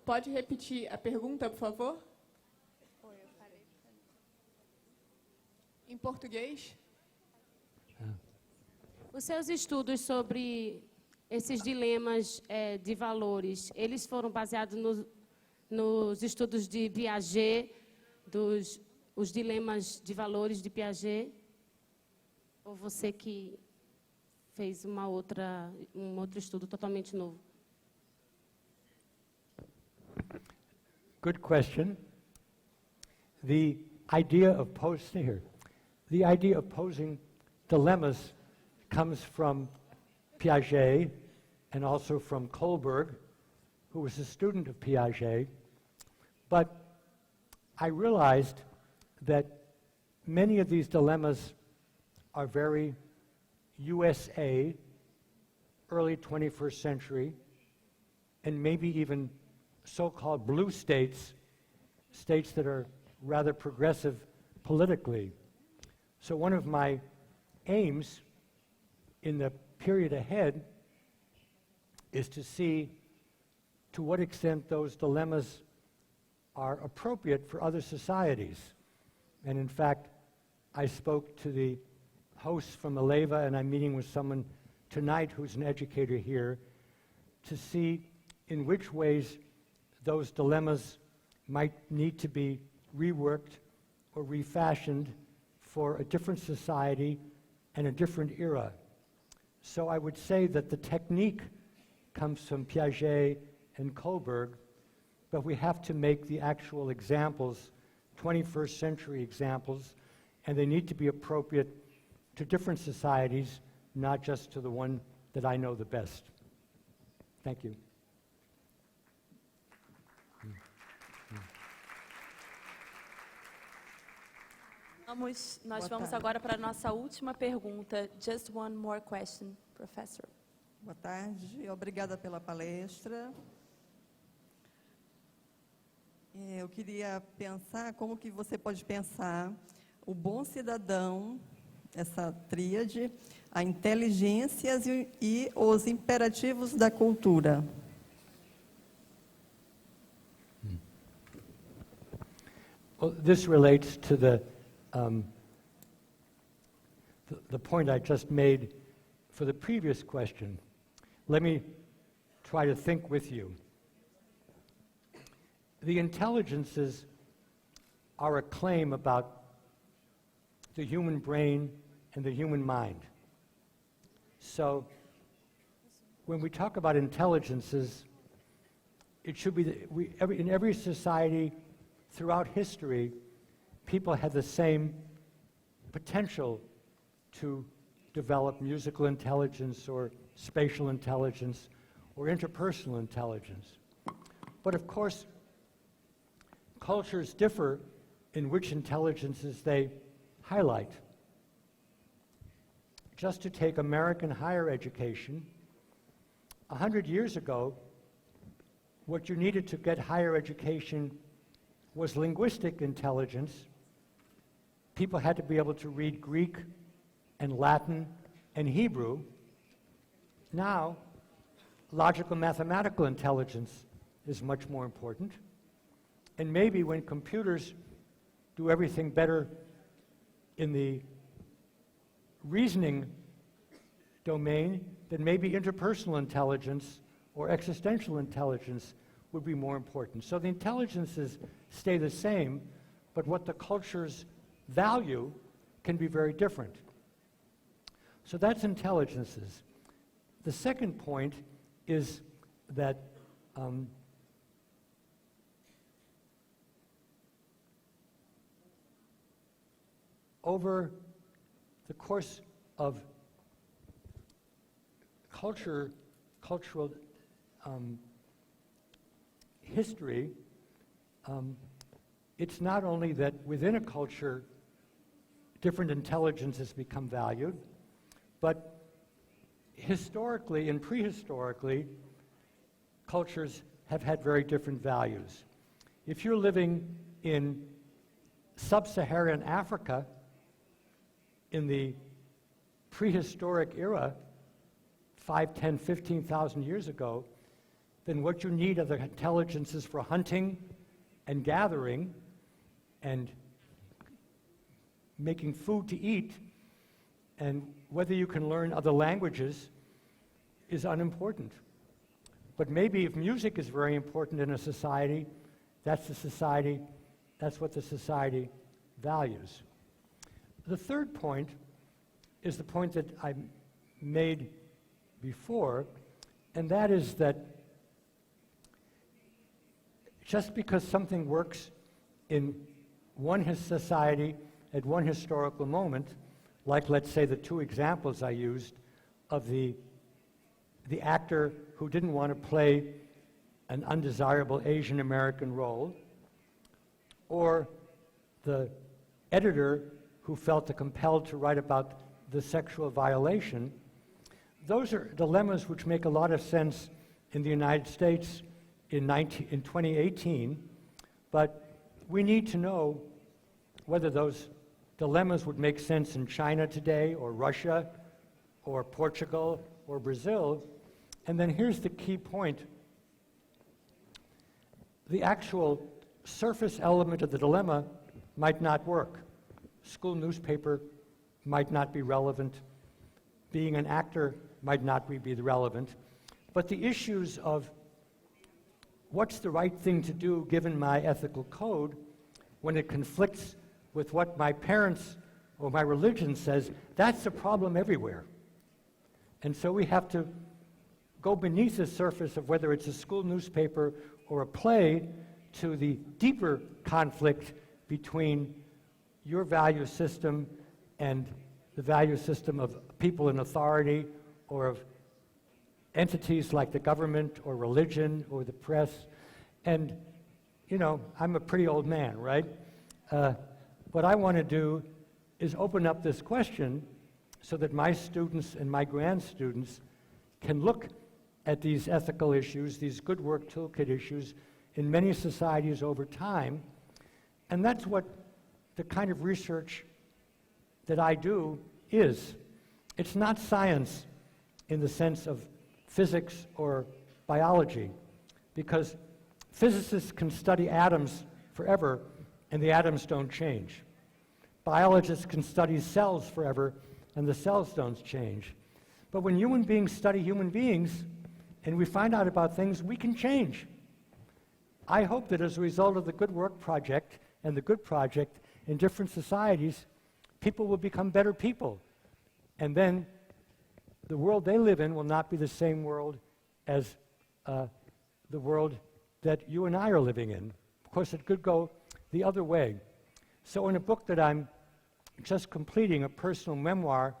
Pode repetir a pergunta, por favor? Em português? Os seus estudos sobre esses dilemas de valores, eles foram baseados nos estudos de Piaget, os dilemas de valores de Piaget? Ou você que fez um outro estudo totalmente novo? Good question. The idea of posing dilemmas comes from Piaget and also from Kohlberg, who was a student of Piaget. But I realized that many of these dilemmas are very USA, early 21st century, and maybe even so-called blue states, states that are rather progressive politically. So one of my aims in the period ahead is to see to what extent those dilemmas are appropriate for other societies. And in fact, I spoke to the hosts from the LIV, and I'm meeting with someone tonight who's an educator here, to see in which ways those dilemmas might need to be reworked or refashioned for a different society and a different era. So I would say that the technique comes from Piaget and Kohlberg, but we have to make the actual examples 21st century examples, and they need to be appropriate to different societies, not just to the one that I know the best. Thank you. Nós vamos agora para a nossa última pergunta. Just one more question, Professor. Boa tarde, obrigada pela palestra. Eu queria pensar como que você pode pensar o bom cidadão, essa tríade, a inteligências e os imperativos da cultura. Well, this relates to the point I just made for the previous question. Let me try to think with you. The intelligences are a claim about the human brain and the human mind. So when we talk about intelligences, it should be that in every society throughout history, people had the same potential to develop musical intelligence or spatial intelligence or interpersonal intelligence. But of course, cultures differ in which intelligences they highlight. Just to take American higher education, 100 years ago, what you needed to get higher education was linguistic intelligence. People had to be able to read Greek and Latin and Hebrew. Now, logical mathematical intelligence is much more important. And maybe when computers do everything better in the reasoning domain, then maybe interpersonal intelligence or existential intelligence would be more important. So the intelligences stay the same, but what the cultures value can be very different. So that's intelligences. The second point is that over the course of cultural history, it's not only that within a culture different intelligences become valued, but historically and prehistorically, cultures have had very different values. If you're living in sub-Saharan Africa in the prehistoric era, 5, 10, 15,000 years ago, then what you need are the intelligences for hunting and gathering and making food to eat, and whether you can learn other languages is unimportant. But maybe if music is very important in a society, that's what the society values. The third point is the point that I made before, and that is that just because something works in one society at one historical moment, like let's say the two examples I used of the actor who didn't want to play an undesirable Asian American role, or the editor who felt compelled to write about the sexual violation. Those are dilemmas which make a lot of sense in the United States in 2018, but we need to know whether those dilemmas would make sense in China today, or Russia, or Portugal, or Brazil. And then here's the key point. The actual surface element of the dilemma might not work. School newspaper might not be relevant. Being an actor might not be relevant. But the issues of what's the right thing to do given my ethical code when it conflicts with what my parents or my religion says, that's a problem everywhere. And so we have to go beneath the surface of whether it's a school newspaper or a play to the deeper conflict between your value system and the value system of people in authority, or of entities like the government or religion or the press. And, you know, I'm a pretty old man, right? What I want to do is open up this question so that my students and my grad students can look at these ethical issues, these good work toolkit issues in many societies over time. And that's what the kind of research that I do is. It's not science in the sense of physics or biology, because physicists can study atoms forever and the atoms don't change. Biologists can study cells forever and the cells don't change. But when human beings study human beings and we find out about things, we can change. I hope that as a result of the Good Work Project and the Good Project in different societies, people will become better people. And then the world they live in will not be the same world as the world that you and I are living in. Of course, it could go the other way. So in a book that I'm just completing, a personal memoir,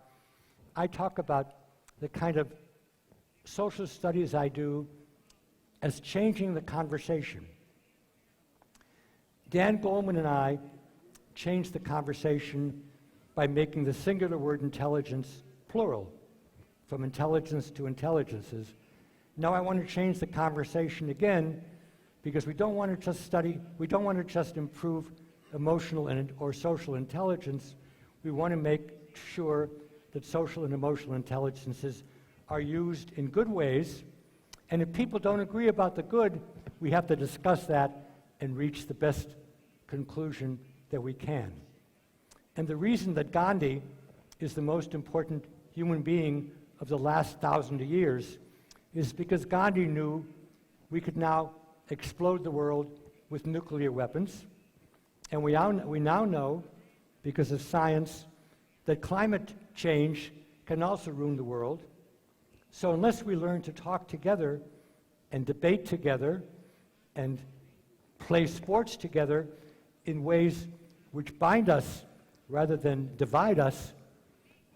I talk about the kind of social studies I do as changing the conversation. Dan Goleman and I changed the conversation by making the singular word intelligence plural, from intelligence to intelligences. Now I want to change the conversation again, because we don't want to just improve emotional or social intelligence. We want to make sure that social and emotional intelligences are used in good ways. And if people don't agree about the good, we have to discuss that and reach the best conclusion that we can. And the reason that Gandhi is the most important human being of the last 1,000 years is because Gandhi knew we could now explode the world with nuclear weapons. And we now know, because of science, that climate change can also ruin the world. So unless we learn to talk together and debate together and play sports together in ways which bind us rather than divide us,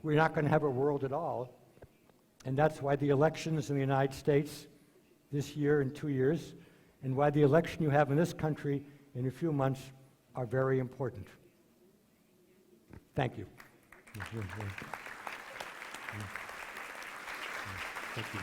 we're not going to have a world at all. And that's why the elections in the United States this year and 2 years, and why the election you have in this country in a few months are very important. Thank you. Thank you.